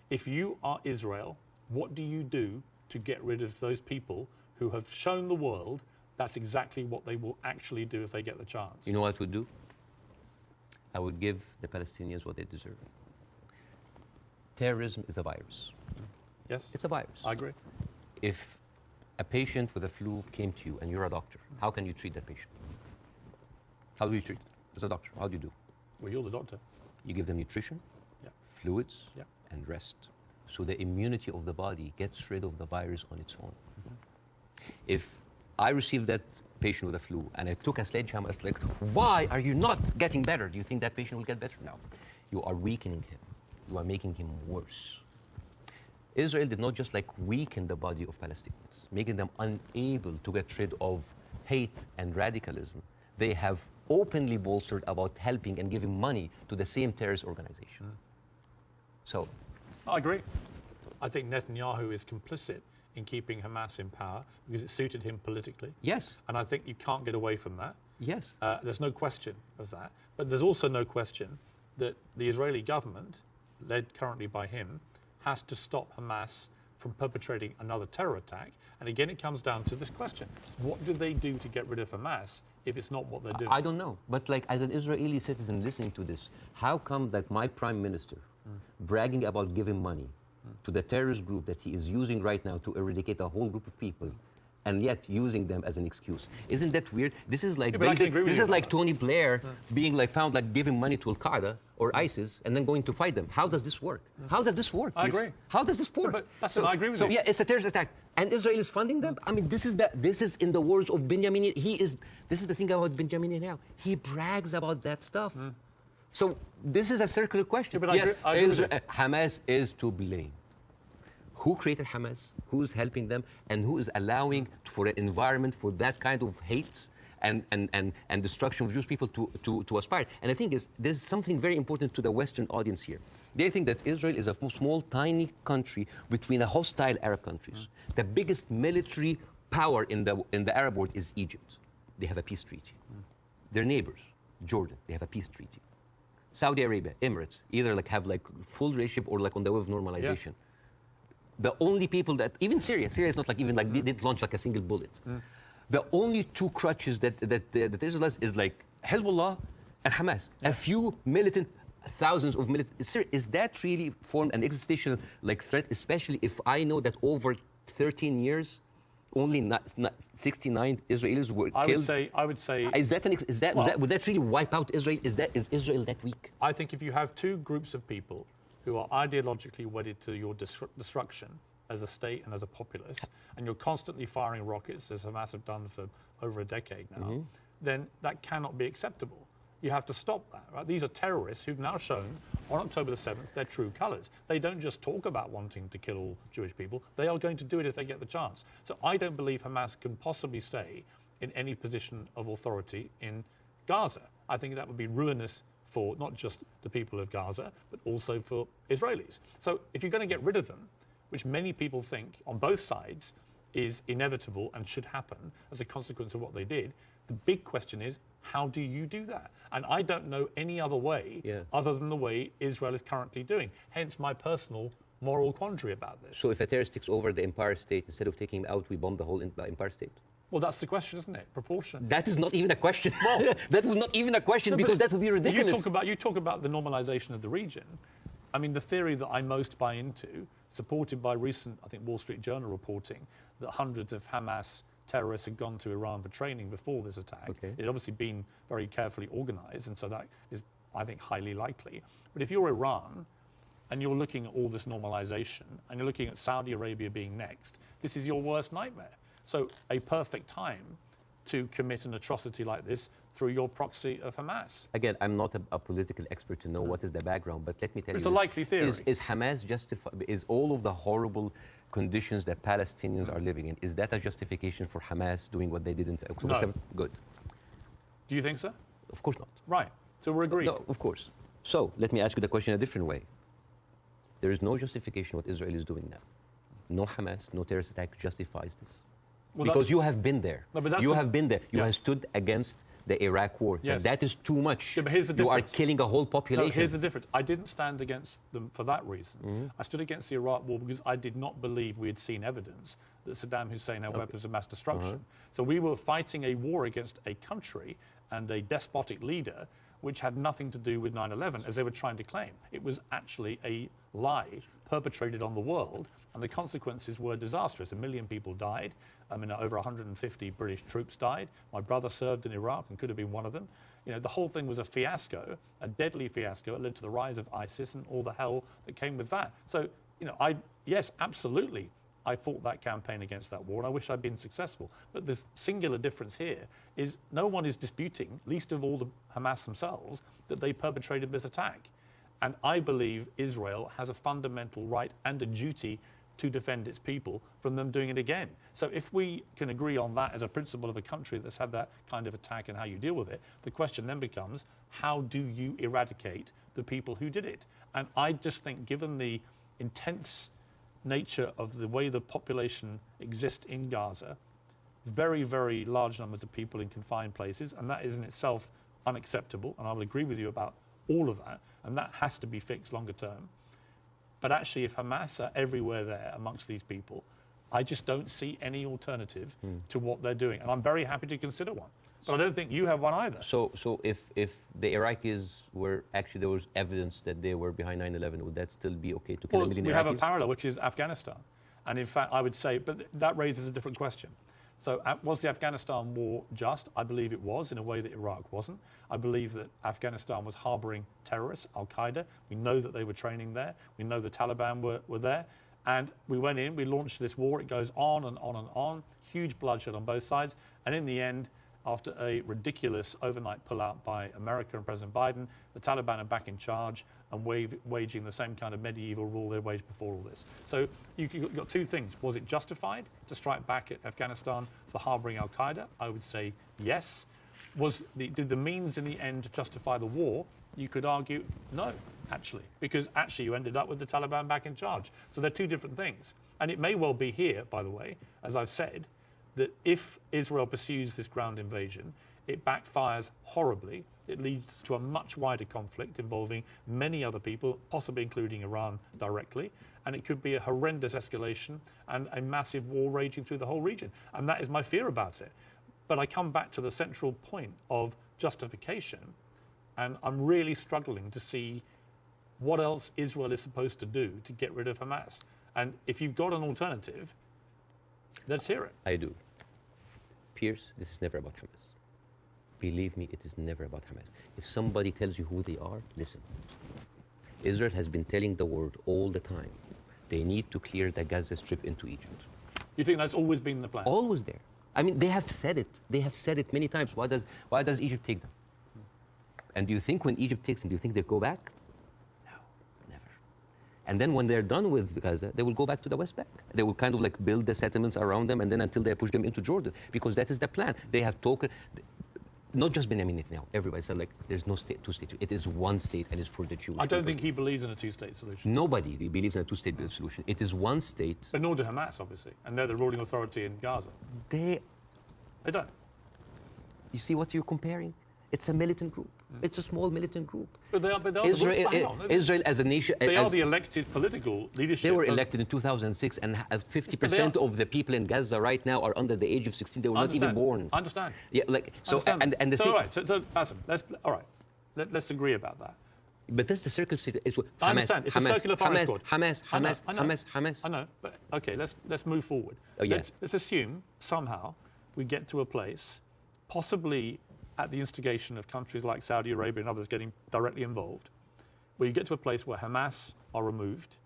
If you are Israel, what do you do to get rid of those people who have shown the world that's exactly what they will actually do if they get the chance? You know what I would do? I would give the Palestinians what they deserve. Terrorism is a virus. Yes. It's a virus. I agree. If a patient with a flu came to you and you're a doctor, how can you treat that patient? How do you treat? As a doctor, how do you do? Well, you're the doctor. You give them nutrition, fluids, and rest. So the immunity of the body gets rid of the virus on its own. If I received that patient with a flu and I took a sledgehammer, it's like, why are you not getting better? Do you think that patient will get better? No. You are weakening him. You are making him worse. Israel did not just weaken the body of Palestinians, making them unable to get rid of hate and radicalism. They have openly bolstered about helping and giving money to the same terrorist organization. So, I agree. I think Netanyahu is complicit in keeping Hamas in power because it suited him politically. Yes. And I think you can't get away from that. Yes. There's no question of that. But there's also no question that the Israeli government, led currently by him, has to stop Hamas from perpetrating another terror attack. And again, it comes down to this question. What do they do to get rid of Hamas if it's not what they're doing? I don't know. But as an Israeli citizen listening to this, how come that my prime minister bragging about giving money to the terrorist group that he is using right now to eradicate a whole group of people and yet using them as an excuse? Isn't that weird? This is like Tony Blair being found giving money to Al-Qaeda or ISIS and then going to fight them. How does this work? How does this work? I agree. How does this work? But I agree with you. So yeah, it's a terrorist attack. And Israel is funding them? I mean, this is in the words of Benjamin. This is the thing about Benjamin now. He brags about that stuff. So this is a circular question. Yeah, but I agree Hamas is to blame. Who created Hamas? Who is helping them? And who is allowing for an environment for that kind of hate and destruction of Jewish people to aspire? And I think there's something very important to the Western audience here. They think that Israel is a small, tiny country between the hostile Arab countries. The biggest military power in the Arab world is Egypt. They have a peace treaty. Their neighbors, Jordan, they have a peace treaty. Saudi Arabia, Emirates, either have full relationship or on the way of normalization. Yeah. The only people that, even Syria is not they didn't launch a single bullet. The only two crutches that Israel has is Hezbollah and Hamas. Yeah. A few militant, thousands of militant. Is that really formed an existential threat, especially if I know that over 13 years, only 69 Israelis were killed? I would say. Would that really wipe out Israel? Is Israel that weak? I think if you have two groups of people who are ideologically wedded to your destruction as a state and as a populace, and you're constantly firing rockets, as Hamas have done for over a decade now, then that cannot be acceptable. You have to stop that, right? These are terrorists who've now shown on October the 7th their true colours. They don't just talk about wanting to kill all Jewish people. They are going to do it if they get the chance. So I don't believe Hamas can possibly stay in any position of authority in Gaza. I think that would be ruinous for not just the people of Gaza, but also for Israelis. So if you're going to get rid of them, which many people think on both sides is inevitable and should happen as a consequence of what they did, the big question is, how do you do that? And I don't know any other way other than the way Israel is currently doing. Hence my personal moral quandary about this. So if a terrorist takes over the Empire State, instead of taking him out, we bomb the whole Empire State? Well, that's the question, isn't it? Proportion. That is not even a question. Well, that was not even a question because that would be ridiculous. You talk about the normalization of the region. I mean, the theory that I most buy into, supported by recent, I think, Wall Street Journal reporting, that hundreds of Hamas terrorists had gone to Iran for training before this attack. Okay. It had obviously been very carefully organized, and so that is, I think, highly likely. But if you're Iran, and you're looking at all this normalization, and you're looking at Saudi Arabia being next, this is your worst nightmare. So a perfect time to commit an atrocity like this through your proxy of Hamas. Again, I'm not a political expert to know what is the background, but let me tell you. It's a likely theory. Is Hamas justified? Is all of the horrible conditions that Palestinians are living in, is that a justification for Hamas doing what they did in October 7th? Good. Do you think so? Of course not. Right. So we're agreed. No, of course. So let me ask you the question a different way. There is no justification what Israel is doing now. No Hamas, no terrorist attack justifies this. Well, because you have been there. No, you have been there. You have stood against the Iraq war. Yes. And that is too much. Yeah, but here's the you difference. are killing a whole population. No, here's the difference. I didn't stand against them for that reason. I stood against the Iraq war because I did not believe we had seen evidence that Saddam Hussein had weapons of mass destruction. So we were fighting a war against a country and a despotic leader which had nothing to do with 9/11, as they were trying to claim. It was actually a lie perpetrated on the world, and the consequences were disastrous. 1 million people died. I mean, over 150 British troops died. My brother served in Iraq and could have been one of them. You know, the whole thing was a fiasco, a deadly fiasco. It led to the rise of ISIS and all the hell that came with that. So, you know, yes, absolutely, I fought that campaign against that war, and I wish I'd been successful. But the singular difference here is no one is disputing, least of all the Hamas themselves, that they perpetrated this attack. And I believe Israel has a fundamental right and a duty to defend its people from them doing it again. So if we can agree on that as a principle of a country that's had that kind of attack and how you deal with it, the question then becomes, how do you eradicate the people who did it? And I just think, given the intense nature of the way the population exists in Gaza, very, very large numbers of people in confined places, and that is in itself unacceptable, and I will agree with you about all of that, and that has to be fixed longer term. But actually, if Hamas are everywhere there amongst these people, I just don't see any alternative to what they're doing, and I'm very happy to consider one. But I don't think you have one either. So if the Iraqis were actually, there was evidence that they were behind 9/11, would that still be okay to kill a million Iraqis? We have a parallel, which is Afghanistan. And in fact, I would say, but that raises a different question. So was the Afghanistan war just? I believe it was, in a way that Iraq wasn't. I believe that Afghanistan was harboring terrorists, Al-Qaeda. We know that they were training there. We know the Taliban were there. And we went in, we launched this war. It goes on and on and on. Huge bloodshed on both sides. And in the end, after a ridiculous overnight pullout by America and President Biden, the Taliban are back in charge and waging the same kind of medieval rule they waged before all this. So you've got two things. Was it justified to strike back at Afghanistan for harboring al-Qaeda? I would say yes. Did the means in the end justify the war? You could argue no, actually, because actually you ended up with the Taliban back in charge. So they're two different things. And it may well be here, by the way, as I've said, that if Israel pursues this ground invasion, it backfires horribly. It leads to a much wider conflict involving many other people, possibly including Iran directly. And it could be a horrendous escalation and a massive war raging through the whole region. And that is my fear about it. But I come back to the central point of justification, and I'm really struggling to see what else Israel is supposed to do to get rid of Hamas. And if you've got an alternative, let's hear it. I do. Pierce, this is never about Hamas. Believe me, it is never about Hamas. If somebody tells you who they are, listen. Israel has been telling the world all the time, they need to clear the Gaza Strip into Egypt. You think that's always been the plan? Always there. I mean, they have said it. They have said it many times. Why does Egypt take them? And do you think when Egypt takes them, do you think they go back? No, never. And then when they're done with Gaza, they will go back to the West Bank. They will kind of like build the settlements around them, and then until they push them into Jordan, because that is the plan. They have talked, not just Benjamin Netanyahu, everybody said like there's no state, two states. It is one state, and it's for the Jewish I don't people. think he believes in a two-state solution. Nobody believes in a two-state solution. It is one state. But nor do Hamas, obviously, and they're the ruling authority in Gaza. They don't. You see what you're comparing? It's a militant group. It's a small militant group. But they are Israel as a nation. They are the elected political leadership. They were elected in 2006, and 50% of the people in Gaza right now are under the age of 16. They were not even born. I understand. Yeah, like so. And the so, all right. So Bاسm, let's agree about that. But that's the circle state. I understand. It's a circular firing squad. Hamas. I know. But okay, let's move forward. Oh, yes. Let's assume somehow we get to a place, possibly at the instigation of countries like Saudi Arabia and others getting directly involved, where you get to a place where Hamas are removed,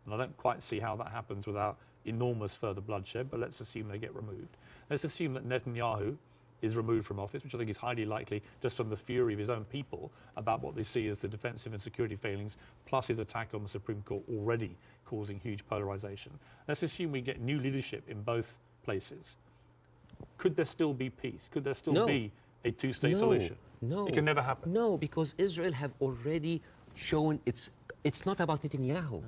and I don't quite see how that happens without enormous further bloodshed, but let's assume they get removed. Let's assume that Netanyahu is removed from office, which I think is highly likely just from the fury of his own people about what they see as the defensive and security failings, plus his attack on the Supreme Court already causing huge polarization. Let's assume we get new leadership in both places. Could there still be peace? Could there still be a two-state solution? No. It can never happen. No, because Israel have already shown it's not about Netanyahu.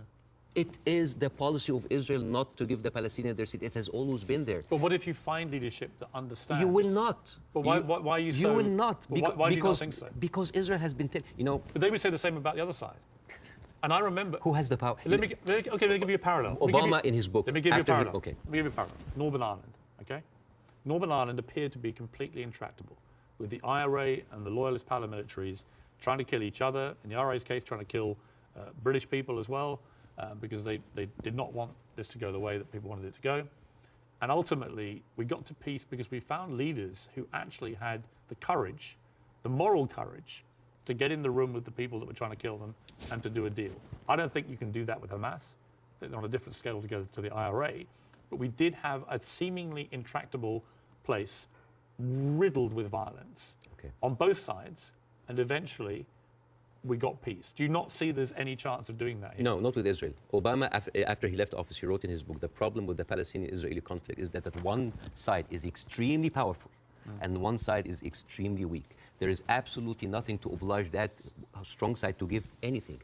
It is the policy of Israel not to give the Palestinians their seat. It has always been there. But what if you find leadership that understands? You will not. But why are you so... You will not. Why do you not think so? Because Israel has been... But they would say the same about the other side. And I remember... Who has the power? Let me give you a parallel. Obama in his book... Let me give you a parallel. Let me give you a parallel. Northern Ireland, okay? Northern Ireland appeared to be completely intractable, with the IRA and the loyalist paramilitaries trying to kill each other. In the IRA's case, trying to kill British people as well, because they did not want this to go the way that people wanted it to go. And ultimately, we got to peace because we found leaders who actually had the courage, the moral courage, to get in the room with the people that were trying to kill them and to do a deal. I don't think you can do that with Hamas. They're on a different scale to go to the IRA. But we did have a seemingly intractable place riddled with violence on both sides, and eventually we got peace. Do you not see there's any chance of doing that here? No, not with Israel. Obama, after he left office, he wrote in his book, the problem with the Palestinian-Israeli conflict is that one side is extremely powerful and one side is extremely weak. There is absolutely nothing to oblige that strong side to give anything.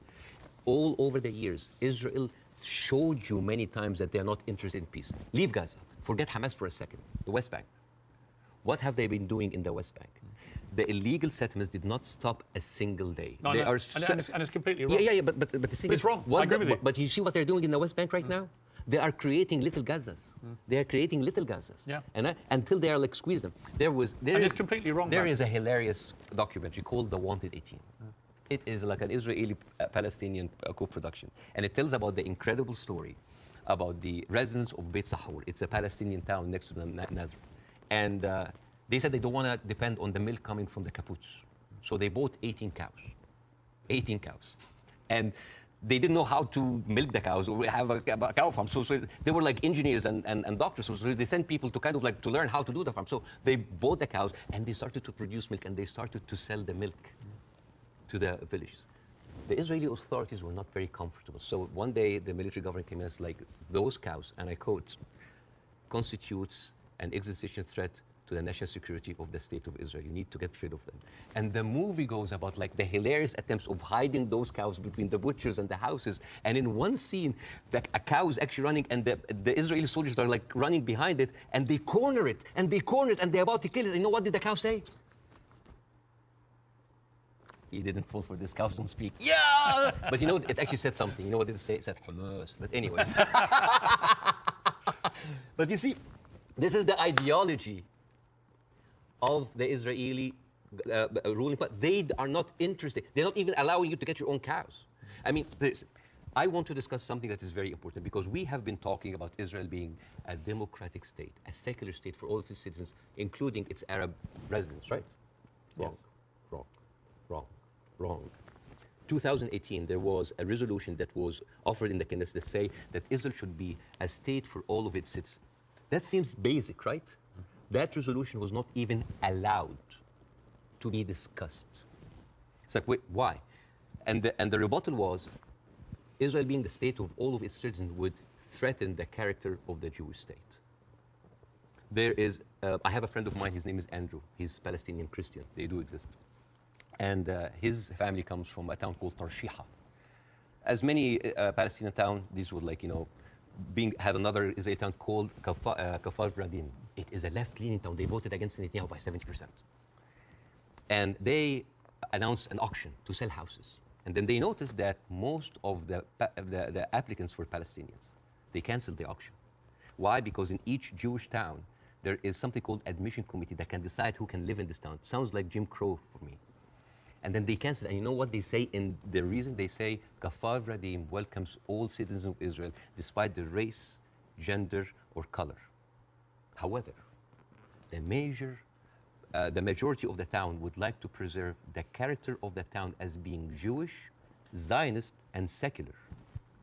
All over the years, Israel showed you many times that they are not interested in peace. Leave Gaza. Forget Hamas for a second. The West Bank. What have they been doing in the West Bank? The illegal settlements did not stop a single day. No, they no. Are and it's completely wrong. Yeah, but the thing is, it's wrong. I agree with you. But you see what they're doing in the West Bank right now? They are creating little Gazas. They are creating little Gazas. Yeah. And until they are like squeeze them. It's completely wrong. There is a hilarious documentary called The Wanted 18. It is like an Israeli-Palestinian co-production. And it tells about the incredible story about the residents of Beit Sahur. It's a Palestinian town next to the Nazareth. And they said they don't want to depend on the milk coming from the kibbutz. So they bought 18 cows. 18 cows. And they didn't know how to milk the cows or have a cow farm. So they were like engineers and doctors. So they sent people to kind of like to learn how to do the farm. So they bought the cows and they started to produce milk and they started to sell the milk to the villages. The Israeli authorities were not very comfortable. So one day the military government came in and said, like, those cows, and I quote, constitutes an existential threat to the national security of the state of Israel. You need to get rid of them. And the movie goes about like the hilarious attempts of hiding those cows between the butchers and the houses. And in one scene, a cow is actually running and the Israeli soldiers are like running behind it and they corner it and they corner it and they're about to kill it. And you know what did the cow say? He didn't fall for this. Cows don't speak. Yeah! But you know, it actually said something. You know what did it say? It said Hamas. But anyways. But you see, this is the ideology of the Israeli ruling party. They are not interested. They're not even allowing you to get your own cows. I mean, I want to discuss something that is very important because we have been talking about Israel being a democratic state, a secular state for all of its citizens, including its Arab residents, right? Wrong, wrong, wrong, wrong. 2018, there was a resolution that was offered in the Knesset that say that Israel should be a state for all of its citizens. That seems basic, right? That resolution was not even allowed to be discussed. It's like, wait, why? And the rebuttal was, Israel being the state of all of its citizens would threaten the character of the Jewish state. There is, I have a friend of mine, his name is Andrew. He's Palestinian Christian. They do exist. And his family comes from a town called Tarshiha. As many Palestinian towns, these would like, you know, had another Israeli town called Kafar Vradim. It is a left-leaning town. They voted against Netanyahu by 70%. And they announced an auction to sell houses. And then they noticed that most of the applicants were Palestinians. They canceled the auction. Why? Because in each Jewish town, there is something called admission committee that can decide who can live in this town. It sounds like Jim Crow for me. And then they canceled. And you know what they say? In the reason they say, Kafar Vradim welcomes all citizens of Israel, despite the race, gender, or color. However, the majority of the town would like to preserve the character of the town as being Jewish, Zionist, and secular.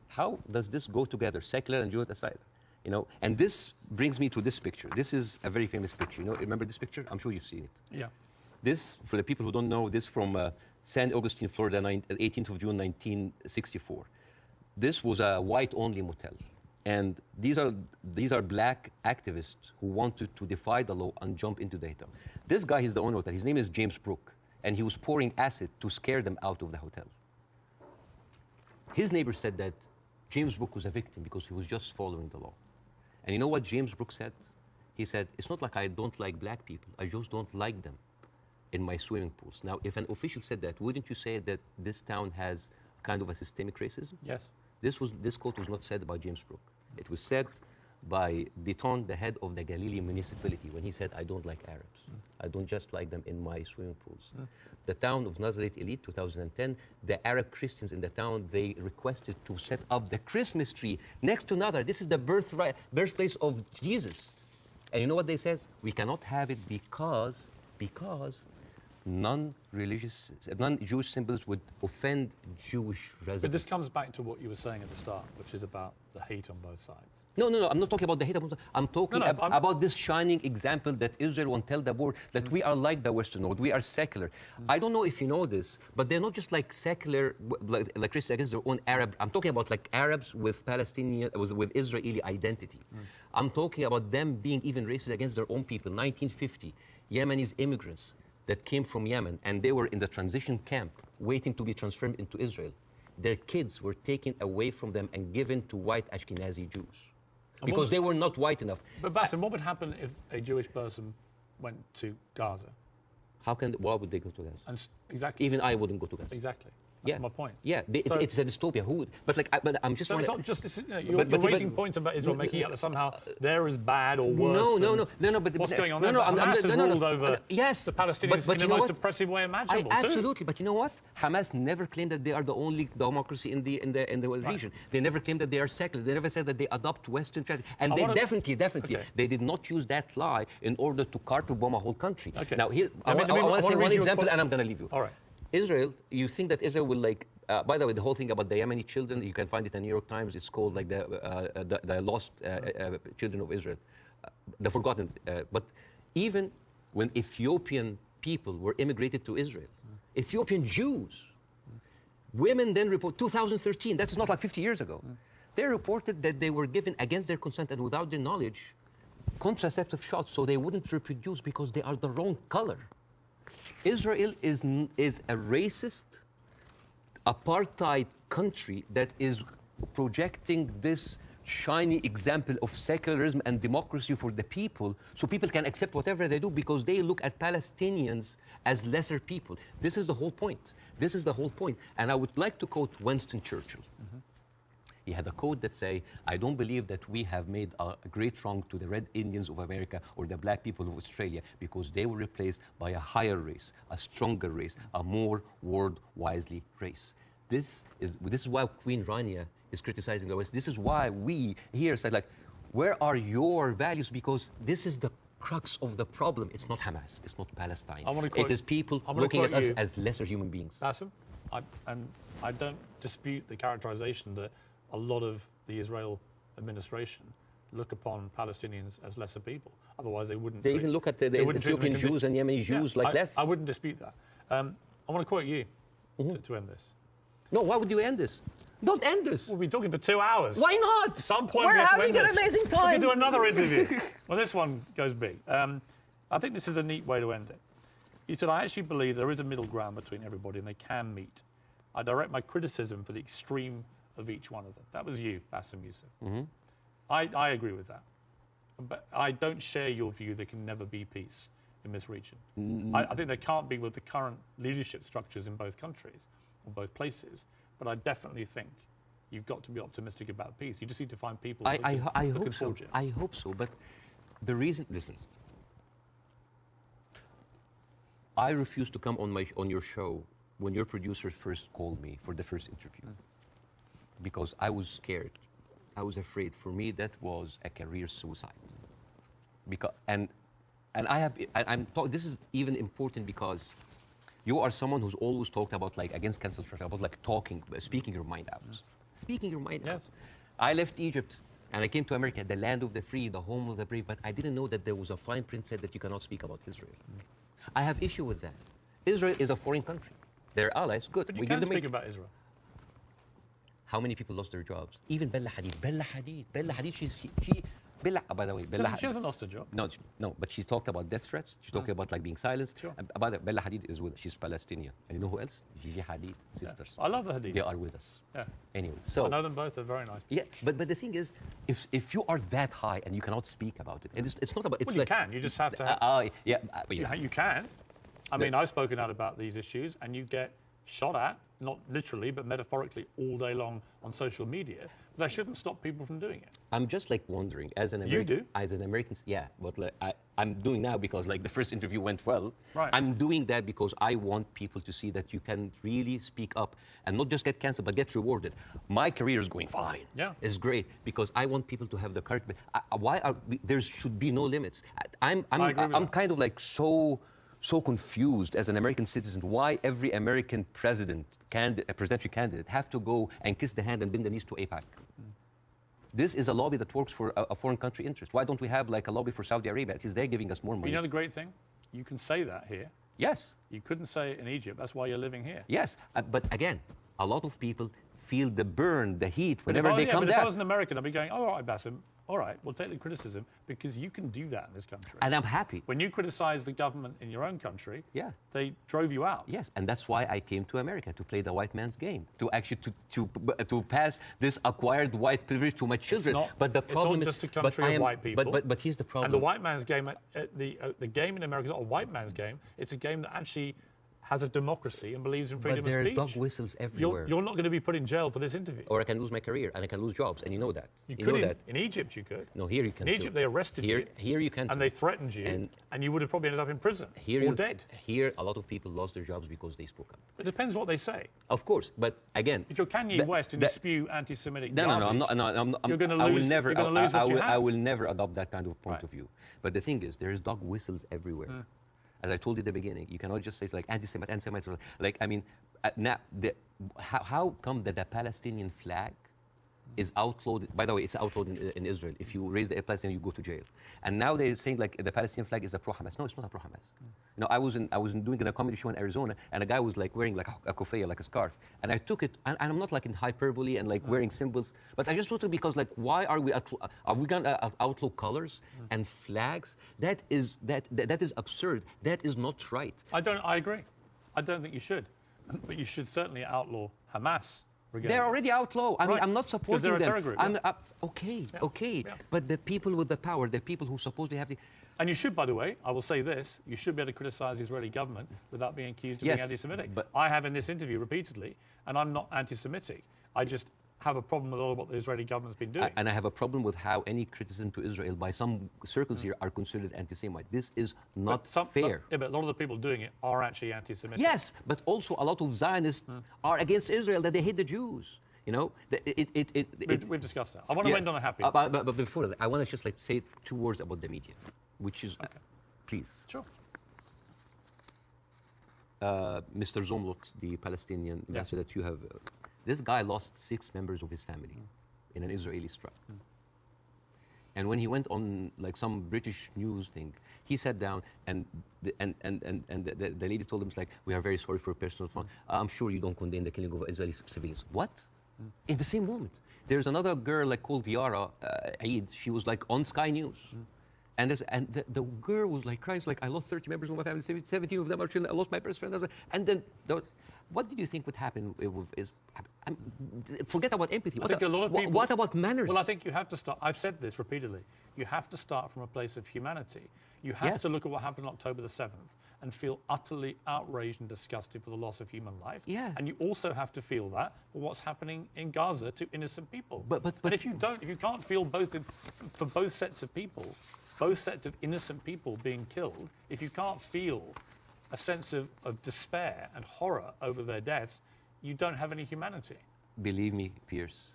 How does this go together, secular and Jewish aside? You know, and this brings me to this picture. This is a very famous picture. You know, remember this picture? I'm sure you've seen it. Yeah. This, for the people who don't know, this from San Augustine, Florida, 18th of June, 1964. This was a white-only motel. And these are black activists who wanted to defy the law and jump into the hotel. This guy is the owner of that. His name is James Brooke, and he was pouring acid to scare them out of the hotel. His neighbor said that James Brooke was a victim because he was just following the law. And you know what James Brooke said? He said, it's not like I don't like black people. I just don't like them in my swimming pools. Now, if an official said that, wouldn't you say that this town has kind of a systemic racism? Yes. This quote was not said by James Brooke. It was said by Deton, the head of the Galilee municipality, when he said, I don't like Arabs. I don't just like them in my swimming pools. The town of Nazareth Elite, 2010, the Arab Christians in the town, they requested to set up the Christmas tree next to Nazareth. This is the birthplace of Jesus. And you know what they said? We cannot have it because non-Jewish symbols would offend Jewish residents. But this comes back to what you were saying at the start, which is about the hate on both sides. No, I'm not talking about the hate. I'm talking about this shining example that Israel won't tell the world that we are like the Western world. We are secular. I don't know if you know this, but they're not just like secular, like Christians against their own Arab. I'm talking about like Arabs with Palestinian, with Israeli identity. I'm talking about them being even racist against their own people. 1950, Yemenis immigrants that came from Yemen, and they were in the transition camp waiting to be transferred into Israel. Their kids were taken away from them and given to white Ashkenazi Jews because they were not white enough. But Bاسم, what would happen if a Jewish person went to Gaza? Why would they go to Gaza? And exactly. Even I wouldn't go to Gaza. Exactly. That's my point. Yeah, it's a dystopia. Who would? But like, but I'm just. So it's not just you're raising points about Israel, making it out that somehow they're as bad or worse. No. But what's going on there? Hamas has ruled over yes, the Palestinians in the most oppressive way imaginable. Absolutely, but you know what? Hamas never claimed that they are the only democracy in the region. They never claimed that they are secular. They never said that they adopt Western tradition. And they definitely, they did not use that lie in order to carpet bomb a whole country. Okay. Now here, I want to say one example, and I'm going to leave you. All right. Israel, you think that Israel will like, by the way, the whole thing about the Yemeni children, you can find it in the New York Times, it's called like the lost children of Israel, the forgotten. But even when Ethiopian people were immigrated to Israel, Ethiopian Jews, women then report, 2013, that's not like 50 years ago, they reported that they were given against their consent and without their knowledge contraceptive shots so they wouldn't reproduce because they are the wrong color. Israel is a racist, apartheid country that is projecting this shiny example of secularism and democracy for the people so people can accept whatever they do because they look at Palestinians as lesser people. This is the whole point. This is the whole point. And I would like to quote Winston Churchill. He had a quote that say, I don't believe that we have made a great wrong to the Red Indians of America or the black people of Australia because they were replaced by a higher race, a stronger race, a more world-wisely race. This is why Queen Rania is criticizing the West. This is why we here say, like, where are your values? Because this is the crux of the problem. It's not Hamas. It's not Palestine. It is people looking at us as lesser human beings. Bاسم, I don't dispute the characterization that a lot of the Israel administration look upon Palestinians as lesser people. Otherwise, they wouldn't. They even look at the Ethiopian Jews and Yemeni Jews like less. I wouldn't dispute that. I want to quote you to end this. No, why would you end this? Don't end this. We'll be talking for 2 hours. Why not? At some point, we're having an amazing time. We can do another interview. Well, this one goes big. I think this is a neat way to end it. He said, I actually believe there is a middle ground between everybody and they can meet. I direct my criticism for the extreme of each one of them. That was you, Bاسم Yusuf. I agree with that. But I don't share your view there can never be peace in this region. I think there can't be with the current leadership structures in both countries or both places. But I definitely think you've got to be optimistic about peace. You just need to find people I who hope so. I hope so. But the reason, listen, I refused to come on your show when your producer first called me for the first interview. Because I was scared. I was afraid. For me, that was a career suicide. Because this is even important because you are someone who's always talked about like against cancel culture, about like speaking your mind out. Speaking your mind out. I left Egypt And I came to America, the land of the free, the home of the brave, but I didn't know that there was a fine print said that you cannot speak about Israel. I have issue with that. Israel is a foreign country. They're allies, good. But you can speak about Israel. How many people lost their jobs? Even Bella Hadid. Bella Hadid, Bella, by the way, Bella She hasn't lost her job. No, but she talked about death threats. She's talking about like being silenced. Sure. About it, Bella Hadid is with us. She's Palestinian. And you know who else? Gigi Hadid, sisters. I love the Hadid. They are with us. Yeah. Anyway, so I know them both. They're very nice people. yeah, but the thing is, if you are that high and you cannot speak about it, and it's not about it's Well, like you can. You just have to. yeah. You can. I mean, I've spoken out about these issues, and you get shot at, not literally, but metaphorically, all day long on social media. That shouldn't stop people from doing it. I'm just like wondering, as an American, You do? as an American, yeah. But like, I'm doing now because like the first interview went well. Right. I'm doing that because I want people to see that you can really speak up and not just get canceled, but get rewarded. My career is going fine. Yeah. It's great because I want people to have the courage. There should be no limits. I'm kind of like so confused as an American citizen why every American presidential candidate have to go and kiss the hand and bend the knees to AIPAC. This is a lobby that works for a foreign country interest. Why don't we have like a lobby for Saudi Arabia? At least they're giving us more money. You know the great thing? You can say that here. Yes. You couldn't say it in Egypt. That's why you're living here. Yes. But again, a lot of people feel the burn, the heat whenever they come but down. if I was an American, I'd be going, all right, Bassem, all right, we'll take the criticism because you can do that in this country. And I'm happy. When you criticize the government in your own country, yeah, they drove you out. Yes, and that's why I came to America, to play the white man's game, to actually to pass this acquired white privilege to my children. But the problem it's not just a country of white people. But here's the problem. And the white man's game, the game in America is not a white man's game. It's a game that actually has a democracy and believes in freedom of speech. But there are dog whistles everywhere. You're not going to be put in jail for this interview. Or I can lose my career and I can lose jobs, and you know that. You could know that. In Egypt, you could. No, here you can. In Egypt, they arrested you. Here you can. And they threatened you, and you would have probably ended up in prison or dead. Here, a lot of people lost their jobs because they spoke up. It depends what they say. Of course, but again, if you're Kanye West and you spew anti-Semitic garbage, I'm not. You're going to lose. I will never adopt that kind of point of view. But the thing is, there is dog whistles everywhere. As I told you at the beginning, you cannot just say it's like anti-Semites. Like, I mean, now, how come that the Palestinian flag is outlawed? By the way, it's outlawed in Israel. If you raise the Palestinian, you go to jail. And now they're saying like the Palestinian flag is a pro-Hamas. No, it's not a pro-Hamas. You know, I was doing a comedy show in Arizona, and a guy was like wearing like a kufaya, like a scarf, and I took it, and I'm not like in hyperbole and like wearing symbols, but I just thought it because like, why are we going to outlaw colors and flags? That is absurd. That is not right. I agree. I don't think you should, but you should certainly outlaw Hamas. They're already outlawed. I mean, I'm not supporting them. They're a terror group. Okay. But the people with the power, the people who supposedly have the... And you should, by the way, I will say this, you should be able to criticize the Israeli government without being accused of being anti-Semitic. But I have in this interview repeatedly, and I'm not anti-Semitic. I just have a problem with all of what the Israeli government's been doing. And I have a problem with how any criticism to Israel by some circles here are considered anti-Semite. This is not fair. But a lot of the people doing it are actually anti-Semitic. Yes, but also a lot of Zionists are against Israel, that they hate the Jews. You know, we've discussed that. I want to end on a happy. But before that, I want to just like say 2 words about the media, which is, please. Sure. Mr. Zomlot, the Palestinian ambassador that you have, this guy lost 6 members of his family in an Israeli strike. And when he went on like some British news thing, he sat down and the lady told him, it's like, we are very sorry for personal fun. I'm sure you don't condemn the killing of Israeli civilians. What? In the same moment, there's another girl like called Yara Eid. She was like on Sky News. And the girl was like crying, like, I lost 30 members of my family, 17 of them are children, I lost my best friend. And then, what did you think would happen? Forget about empathy. I think a lot of people, what about manners? Well, I think you have to start, I've said this repeatedly, you have to start from a place of humanity. You have to look at what happened on October the 7th and feel utterly outraged and disgusted for the loss of human life. Yeah. And you also have to feel that for what's happening in Gaza to innocent people. But if you can't feel for both sets of people, both sets of innocent people being killed, if you can't feel a sense of despair and horror over their deaths, you don't have any humanity. Believe me, Pierce,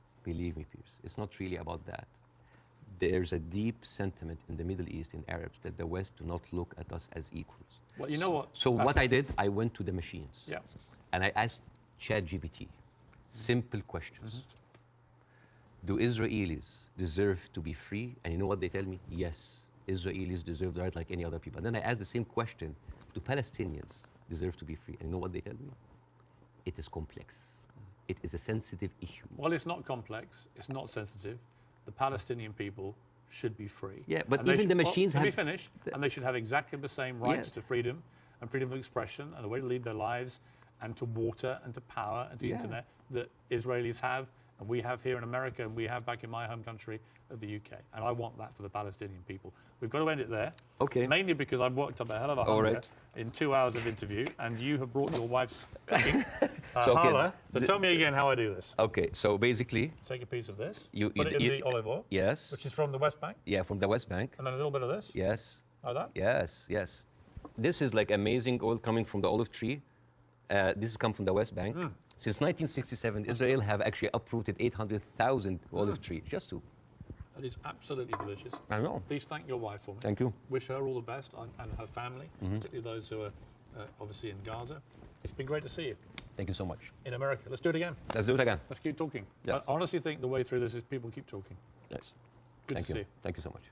it's not really about that. There's a deep sentiment in the Middle East, in Arabs, that the West do not look at us as equals. Well, you know what? So what I did, I went to the machines. Yeah. And I asked ChatGPT simple questions. do Israelis deserve to be free? And you know what they tell me? Yes, Israelis deserve the right like any other people. And then I ask the same question, do Palestinians deserve to be free? And you know what they tell me? It is complex. It is a sensitive issue. Well, it's not complex. It's not sensitive. The Palestinian people should be free. Yeah, but even the machines have... Let me finish. And they should have exactly the same rights to freedom and freedom of expression and a way to lead their lives and to water and to power and to internet that Israelis have and we have here in America and we have back in my home country of the UK. And I want that for the Palestinian people. We've got to end it there. Okay. Mainly because I've worked up a hell of a hunger in 2 hours of interview and you have brought your wife's cooking. So tell me again how I do this. Okay, so basically... Take a piece of this, put it in the olive oil. Yes. Which is from the West Bank. Yeah, from the West Bank. And then a little bit of this. Yes. Like that? Yes, yes. This is like amazing oil coming from the olive tree. This has come from the West Bank. Since 1967, Israel have actually uprooted 800,000 olive trees, just to. That is absolutely delicious. I know. Please thank your wife for me. Thank you. Wish her all the best and her family, particularly those who are obviously in Gaza. It's been great to see you. Thank you so much. In America. Let's do it again. Let's do it again. Let's keep talking. Yes. I honestly think the way through this is people keep talking. Yes. Good to see you. Thank you so much.